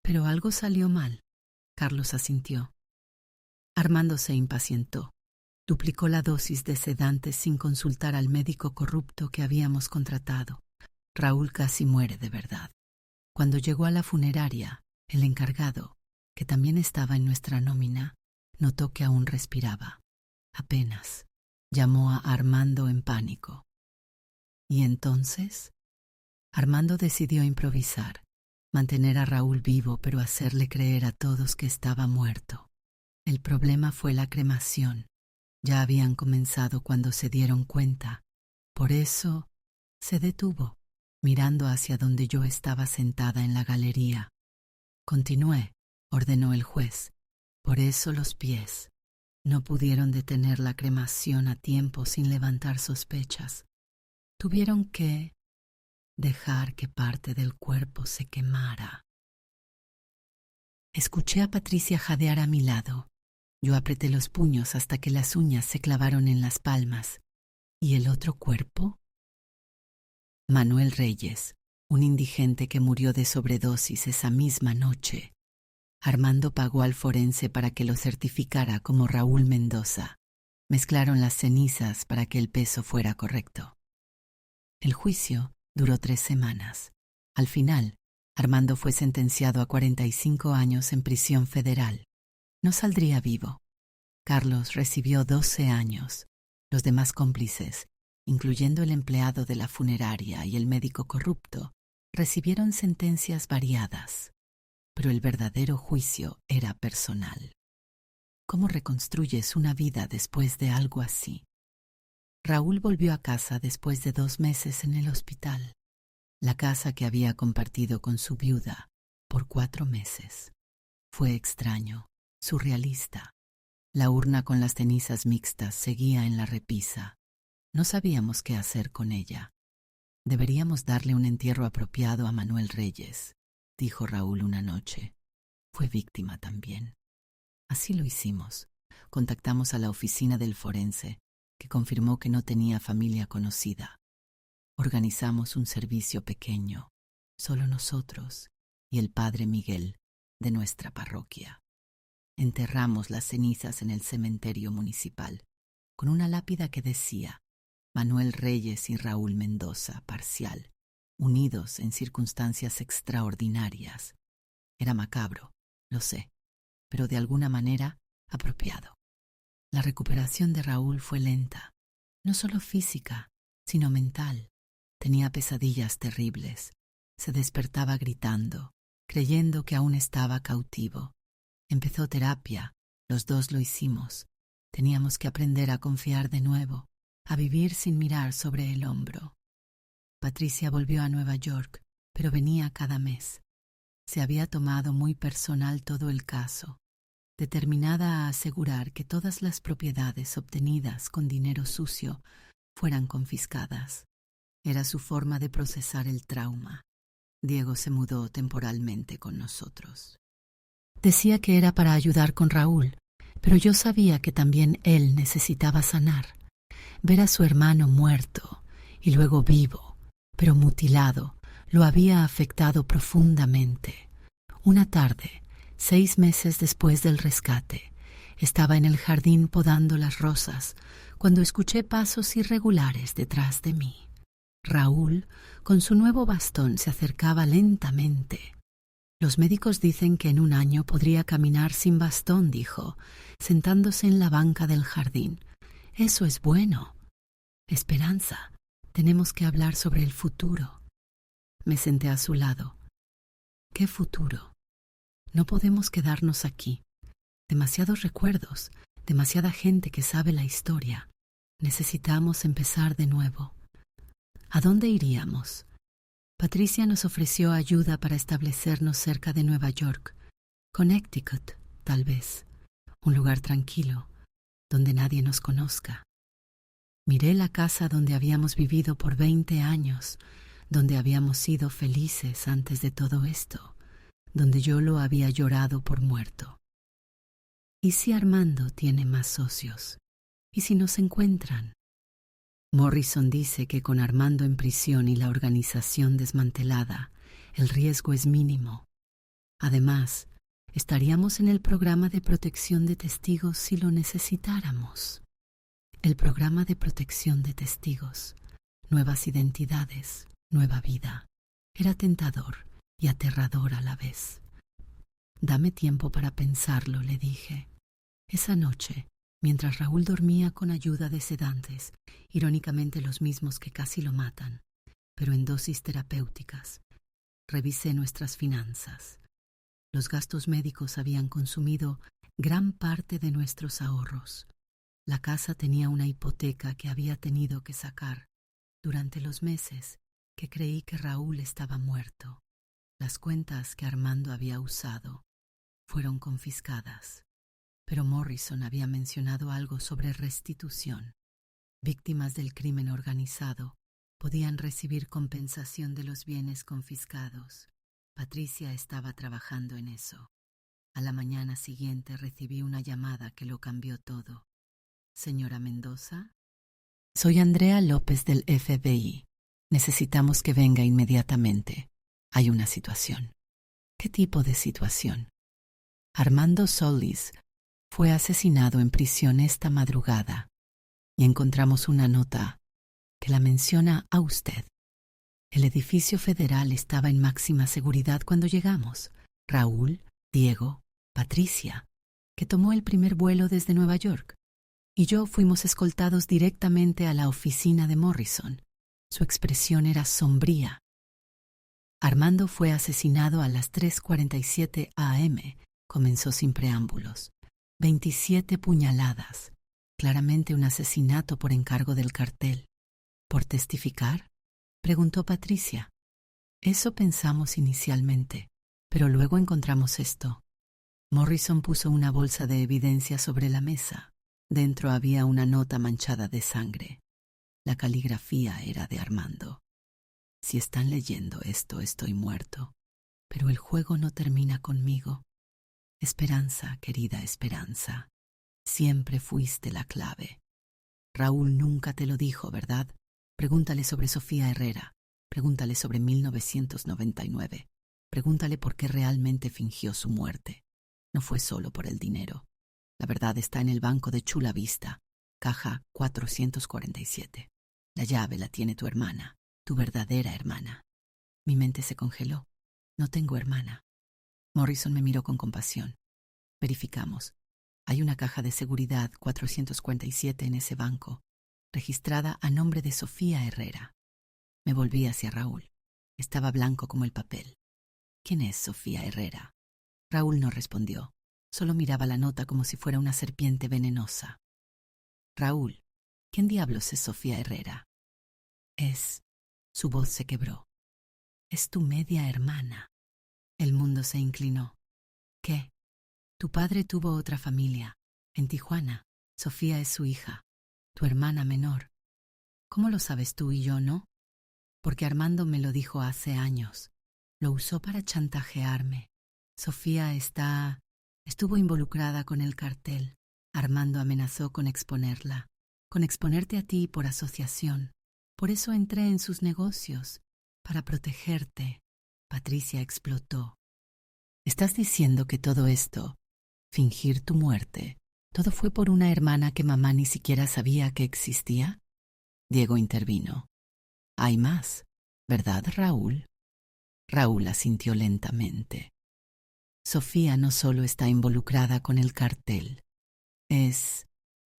Pero algo salió mal. Carlos asintió. Armando se impacientó. Duplicó la dosis de sedantes sin consultar al médico corrupto que habíamos contratado. Raúl casi muere de verdad. Cuando llegó a la funeraria, el encargado, que también estaba en nuestra nómina, notó que aún respiraba. Apenas. Llamó a Armando en pánico. ¿Y entonces? Armando decidió improvisar, mantener a Raúl vivo pero hacerle creer a todos que estaba muerto. El problema fue la cremación. Ya habían comenzado cuando se dieron cuenta. Por eso se detuvo, mirando hacia donde yo estaba sentada en la galería. Continúe, ordenó el juez. Por eso los pies. No pudieron detener la cremación a tiempo sin levantar sospechas. Tuvieron que dejar que parte del cuerpo se quemara. Escuché a Patricia jadear a mi lado. Yo apreté los puños hasta que las uñas se clavaron en las palmas. ¿Y el otro cuerpo? Manuel Reyes, un indigente que murió de sobredosis esa misma noche. Armando pagó al forense para que lo certificara como Raúl Mendoza. Mezclaron las cenizas para que el peso fuera correcto. El juicio duró 3 semanas. Al final, Armando fue sentenciado a 45 años en prisión federal. No saldría vivo. Carlos recibió 12 años. Los demás cómplices, incluyendo el empleado de la funeraria y el médico corrupto, recibieron sentencias variadas. Pero el verdadero juicio era personal. ¿Cómo reconstruyes una vida después de algo así? Raúl volvió a casa después de 2 meses en el hospital, la casa que había compartido con su viuda por 4 meses. Fue extraño, surrealista. La urna con las cenizas mixtas seguía en la repisa. No sabíamos qué hacer con ella. Deberíamos darle un entierro apropiado a Manuel Reyes, dijo Raúl una noche. Fue víctima también. Así lo hicimos. Contactamos a la oficina del forense, que confirmó que no tenía familia conocida. Organizamos un servicio pequeño, solo nosotros y el padre Miguel, de nuestra parroquia. Enterramos las cenizas en el cementerio municipal, con una lápida que decía Manuel Reyes y Raúl Mendoza, parcial, unidos en circunstancias extraordinarias. Era macabro, lo sé, pero de alguna manera apropiado. La recuperación de Raúl fue lenta, no solo física, sino mental. Tenía pesadillas terribles. Se despertaba gritando, creyendo que aún estaba cautivo. Empezó terapia, los 2 lo hicimos. Teníamos que aprender a confiar de nuevo, a vivir sin mirar sobre el hombro. Patricia volvió a Nueva York, pero venía cada mes. Se había tomado muy personal todo el caso, determinada a asegurar que todas las propiedades obtenidas con dinero sucio fueran confiscadas. Era su forma de procesar el trauma. Diego se mudó temporalmente con nosotros. Decía que era para ayudar con Raúl, pero yo sabía que también él necesitaba sanar. Ver a su hermano muerto y luego vivo, pero mutilado, lo había afectado profundamente. Una tarde, 6 meses después del rescate, estaba en el jardín podando las rosas cuando escuché pasos irregulares detrás de mí. Raúl, con su nuevo bastón, se acercaba lentamente. Los médicos dicen que en 1 año podría caminar sin bastón, dijo, sentándose en la banca del jardín. Eso es bueno. Esperanza, tenemos que hablar sobre el futuro. Me senté a su lado. ¿Qué futuro? No podemos quedarnos aquí. Demasiados recuerdos, demasiada gente que sabe la historia. Necesitamos empezar de nuevo. ¿A dónde iríamos? Patricia nos ofreció ayuda para establecernos cerca de Nueva York. Connecticut, tal vez. Un lugar tranquilo, donde nadie nos conozca. Miré la casa donde habíamos vivido por 20 años, donde habíamos sido felices antes de todo esto, donde yo lo había llorado por muerto. ¿Y si Armando tiene más socios? ¿Y si no se encuentran? Morrison dice que con Armando en prisión y la organización desmantelada, el riesgo es mínimo. Además, estaríamos en el programa de protección de testigos si lo necesitáramos. El programa de protección de testigos, nuevas identidades, nueva vida. Era tentador y aterrador a la vez. Dame tiempo para pensarlo, le dije. Esa noche, mientras Raúl dormía con ayuda de sedantes, irónicamente los mismos que casi lo matan, pero en dosis terapéuticas, revisé nuestras finanzas. Los gastos médicos habían consumido gran parte de nuestros ahorros. La casa tenía una hipoteca que había tenido que sacar durante los meses que creí que Raúl estaba muerto. Las cuentas que Armando había usado fueron confiscadas, pero Morrison había mencionado algo sobre restitución. Víctimas del crimen organizado podían recibir compensación de los bienes confiscados. Patricia estaba trabajando en eso. A la mañana siguiente recibí una llamada que lo cambió todo. Señora Mendoza, soy Andrea López del FBI. Necesitamos que venga inmediatamente. Hay una situación. ¿Qué tipo de situación? Armando Solis fue asesinado en prisión esta madrugada y encontramos una nota que la menciona a usted. El edificio federal estaba en máxima seguridad cuando llegamos. Raúl, Diego, Patricia, que tomó el primer vuelo desde Nueva York, y yo fuimos escoltados directamente a la oficina de Morrison. Su expresión era sombría. Armando fue asesinado a las 3:47 a.m., comenzó sin preámbulos. 27 puñaladas, claramente un asesinato por encargo del cartel. ¿Por testificar?, preguntó Patricia. Eso pensamos inicialmente, pero luego encontramos esto. Morrison puso una bolsa de evidencia sobre la mesa. Dentro había una nota manchada de sangre. La caligrafía era de Armando. Si están leyendo esto, estoy muerto. Pero el juego no termina conmigo. Esperanza, querida Esperanza, siempre fuiste la clave. Raúl nunca te lo dijo, ¿verdad? Pregúntale sobre Sofía Herrera. Pregúntale sobre 1999. Pregúntale por qué realmente fingió su muerte. No fue solo por el dinero. La verdad está en el banco de Chula Vista, caja 447. La llave la tiene tu hermana, tu verdadera hermana. Mi mente se congeló. No tengo hermana. Morrison me miró con compasión. Verificamos. Hay una caja de seguridad 447 en ese banco, registrada a nombre de Sofía Herrera. Me volví hacia Raúl. Estaba blanco como el papel. ¿Quién es Sofía Herrera? Raúl no respondió. Solo miraba la nota como si fuera una serpiente venenosa. Raúl, ¿quién diablos es Sofía Herrera? Su voz se quebró. Es tu media hermana. El mundo se inclinó. ¿Qué? Tu padre tuvo otra familia. En Tijuana. Sofía es su hija. Tu hermana menor. ¿Cómo lo sabes tú y yo no? Porque Armando me lo dijo hace años. Lo usó para chantajearme. Sofía estuvo involucrada con el cartel. Armando amenazó con exponerla, con exponerte a ti por asociación. Por eso entré en sus negocios, para protegerte. Patricia explotó. ¿Estás diciendo que todo esto, fingir tu muerte, todo fue por una hermana que mamá ni siquiera sabía que existía? Diego intervino. Hay más, ¿verdad, Raúl? Raúl asintió lentamente. Sofía no solo está involucrada con el cartel,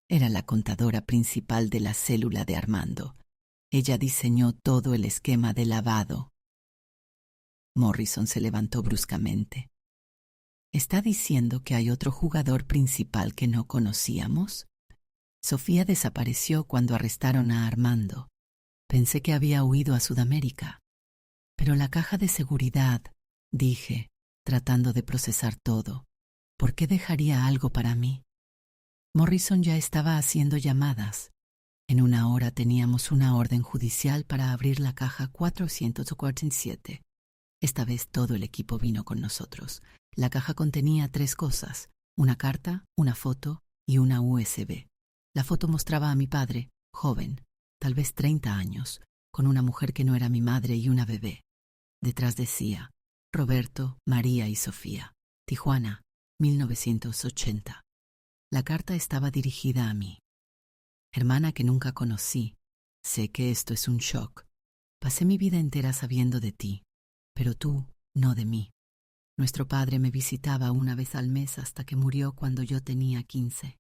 era la contadora principal de la célula de Armando. Ella diseñó todo el esquema de lavado. Morrison se levantó bruscamente. ¿Está diciendo que hay otro jugador principal que no conocíamos? Sofía desapareció cuando arrestaron a Armando. Pensé que había huido a Sudamérica. Pero la caja de seguridad, dije, tratando de procesar todo. ¿Por qué dejaría algo para mí? Morrison ya estaba haciendo llamadas. En una hora teníamos una orden judicial para abrir la caja 447. Esta vez todo el equipo vino con nosotros. La caja contenía 3 cosas: una carta, una foto y una USB. La foto mostraba a mi padre, joven, tal vez 30 años, con una mujer que no era mi madre y una bebé. Detrás decía: Roberto, María y Sofía, Tijuana, 1980. La carta estaba dirigida a mí. Hermana que nunca conocí, sé que esto es un shock. Pasé mi vida entera sabiendo de ti, pero tú no de mí. Nuestro padre me visitaba una vez al mes hasta que murió cuando yo tenía 15.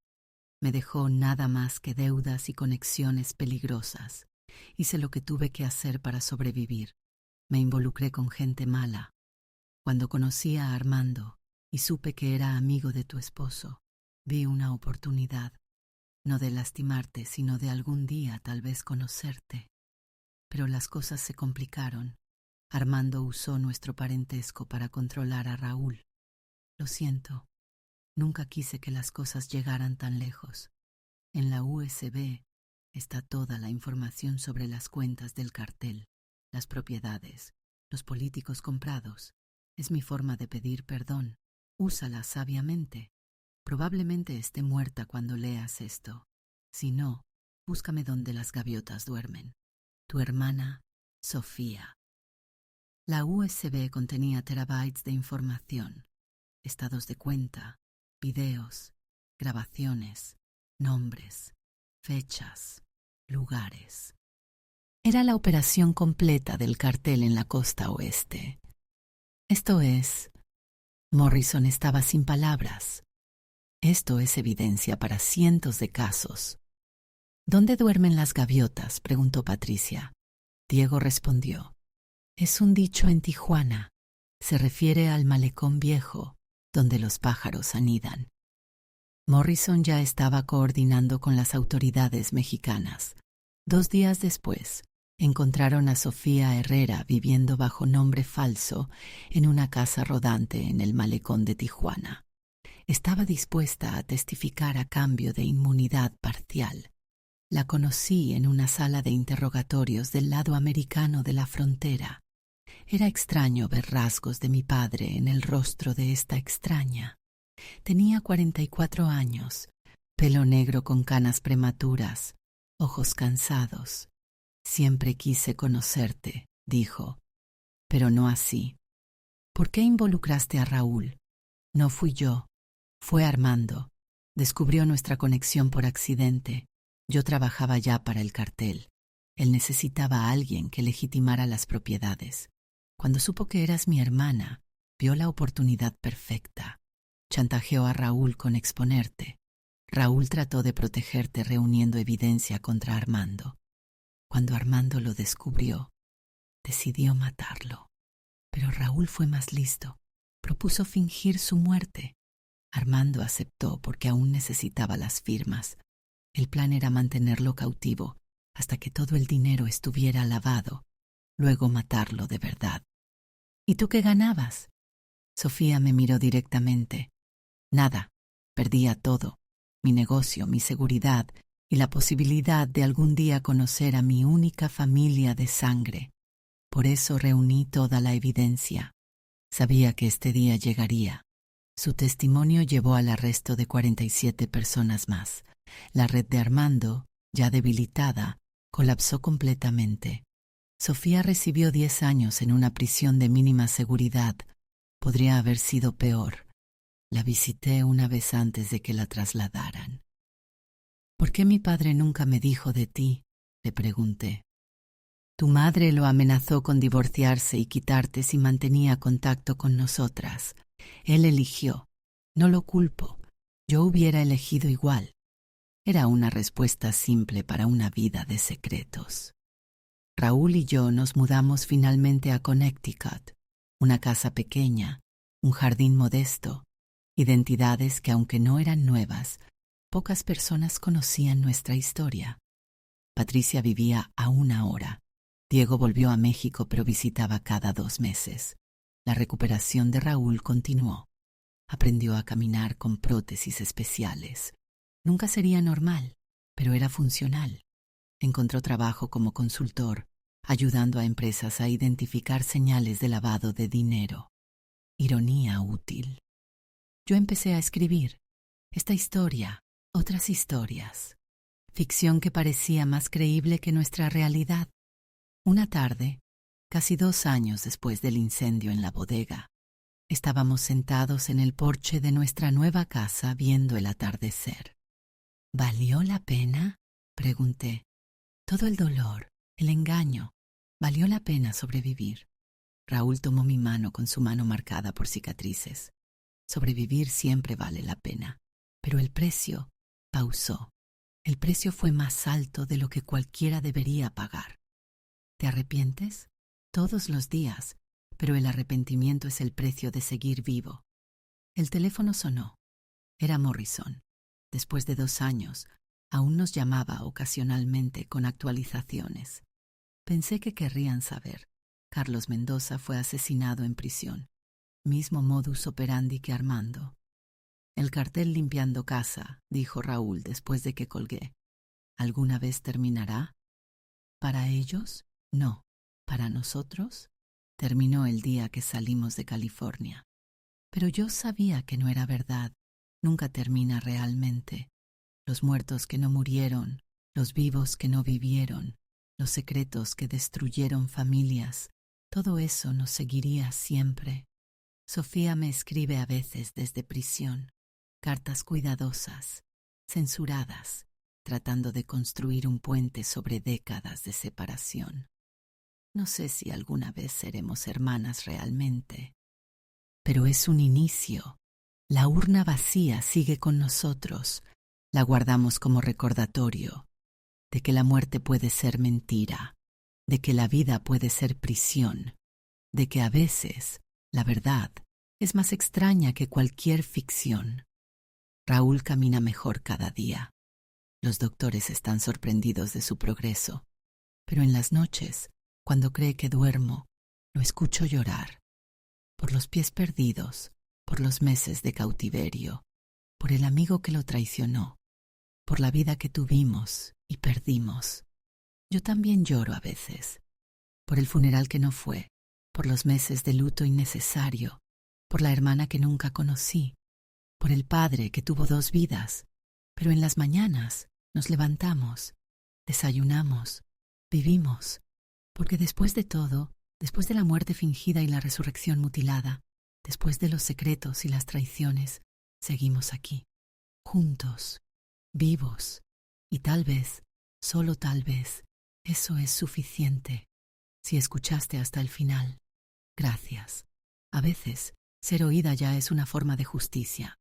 Me dejó nada más que deudas y conexiones peligrosas. Hice lo que tuve que hacer para sobrevivir. Me involucré con gente mala. Cuando conocí a Armando y supe que era amigo de tu esposo, vi una oportunidad, no de lastimarte, sino de algún día tal vez conocerte. Pero las cosas se complicaron. Armando usó nuestro parentesco para controlar a Raúl. Lo siento, nunca quise que las cosas llegaran tan lejos. En la USB está toda la información sobre las cuentas del cartel, las propiedades, los políticos comprados. Es mi forma de pedir perdón. Úsala sabiamente. Probablemente esté muerta cuando leas esto. Si no, búscame donde las gaviotas duermen. Tu hermana, Sofía. La USB contenía terabytes de información, estados de cuenta, videos, grabaciones, nombres, fechas, lugares. Era la operación completa del cartel en la costa oeste. Esto es, Morrison estaba sin palabras. Esto es evidencia para cientos de casos. ¿Dónde duermen las gaviotas?, preguntó Patricia. Diego respondió: es un dicho en Tijuana. Se refiere al malecón viejo, donde los pájaros anidan. Morrison ya estaba coordinando con las autoridades mexicanas. 2 días después, encontraron a Sofía Herrera viviendo bajo nombre falso en una casa rodante en el malecón de Tijuana. Estaba dispuesta a testificar a cambio de inmunidad parcial. La conocí en una sala de interrogatorios del lado americano de la frontera. Era extraño ver rasgos de mi padre en el rostro de esta extraña. Tenía 44 años, pelo negro con canas prematuras, ojos cansados. Siempre quise conocerte, dijo, pero no así. ¿Por qué involucraste a Raúl? No fui yo, fue Armando. Descubrió nuestra conexión por accidente. Yo trabajaba ya para el cartel. Él necesitaba a alguien que legitimara las propiedades. Cuando supo que eras mi hermana, vio la oportunidad perfecta. Chantajeó a Raúl con exponerte. Raúl trató de protegerte reuniendo evidencia contra Armando. Cuando Armando lo descubrió, decidió matarlo. Pero Raúl fue más listo. Propuso fingir su muerte. Armando aceptó porque aún necesitaba las firmas. El plan era mantenerlo cautivo hasta que todo el dinero estuviera lavado, luego matarlo de verdad. ¿Y tú qué ganabas? Sofía me miró directamente. Nada, perdía todo, mi negocio, mi seguridad y la posibilidad de algún día conocer a mi única familia de sangre. Por eso reuní toda la evidencia. Sabía que este día llegaría. Su testimonio llevó al arresto de 47 personas más. La red de Armando, ya debilitada, colapsó completamente. Sofía recibió 10 años en una prisión de mínima seguridad. Podría haber sido peor. La visité una vez antes de que la trasladaran. ¿Por qué mi padre nunca me dijo de ti?, le pregunté. Tu madre lo amenazó con divorciarse y quitarte si mantenía contacto con nosotras. Él eligió. No lo culpo. Yo hubiera elegido igual. Era una respuesta simple para una vida de secretos. Raúl y yo nos mudamos finalmente a Connecticut, una casa pequeña, un jardín modesto, identidades que aunque no eran nuevas, pocas personas conocían nuestra historia. Patricia vivía a 1 hora. Diego volvió a México pero visitaba cada 2 meses. La recuperación de Raúl continuó. Aprendió a caminar con prótesis especiales. Nunca sería normal, pero era funcional. Encontró trabajo como consultor, ayudando a empresas a identificar señales de lavado de dinero. Ironía útil. Yo empecé a escribir esta historia, otras historias, ficción que parecía más creíble que nuestra realidad. Una tarde, casi 2 años después del incendio en la bodega, estábamos sentados en el porche de nuestra nueva casa viendo el atardecer. ¿Valió la pena?, pregunté. Todo el dolor, el engaño, ¿valió la pena sobrevivir? Raúl tomó mi mano con su mano marcada por cicatrices. Sobrevivir siempre vale la pena, pero el precio, pausó. El precio fue más alto de lo que cualquiera debería pagar. ¿Te arrepientes? Todos los días, pero el arrepentimiento es el precio de seguir vivo. El teléfono sonó. Era Morrison. Después de 2 años, aún nos llamaba ocasionalmente con actualizaciones. Pensé que querrían saber. Carlos Mendoza fue asesinado en prisión. Mismo modus operandi que Armando. El cartel limpiando casa, dijo Raúl después de que colgué. ¿Alguna vez terminará? ¿Para ellos? No. ¿Para nosotros? Terminó el día que salimos de California. Pero yo sabía que no era verdad. Nunca termina realmente. Los muertos que no murieron, los vivos que no vivieron, los secretos que destruyeron familias, todo eso nos seguiría siempre. Sofía me escribe a veces desde prisión, cartas cuidadosas, censuradas, tratando de construir un puente sobre décadas de separación. No sé si alguna vez seremos hermanas realmente, pero es un inicio. La urna vacía sigue con nosotros. La guardamos como recordatorio de que la muerte puede ser mentira, de que la vida puede ser prisión, de que a veces la verdad es más extraña que cualquier ficción. Raúl camina mejor cada día. Los doctores están sorprendidos de su progreso, pero en las noches, cuando cree que duermo, lo escucho llorar. Por los pies perdidos, por los meses de cautiverio, por el amigo que lo traicionó, por la vida que tuvimos y perdimos. Yo también lloro a veces, por el funeral que no fue, por los meses de luto innecesario, por la hermana que nunca conocí, por el padre que tuvo 2 vidas, pero en las mañanas nos levantamos, desayunamos, vivimos, porque después de todo, después de la muerte fingida y la resurrección mutilada, después de los secretos y las traiciones, seguimos aquí, juntos, vivos, y tal vez, solo tal vez, eso es suficiente. Si escuchaste hasta el final, gracias. A veces, ser oída ya es una forma de justicia.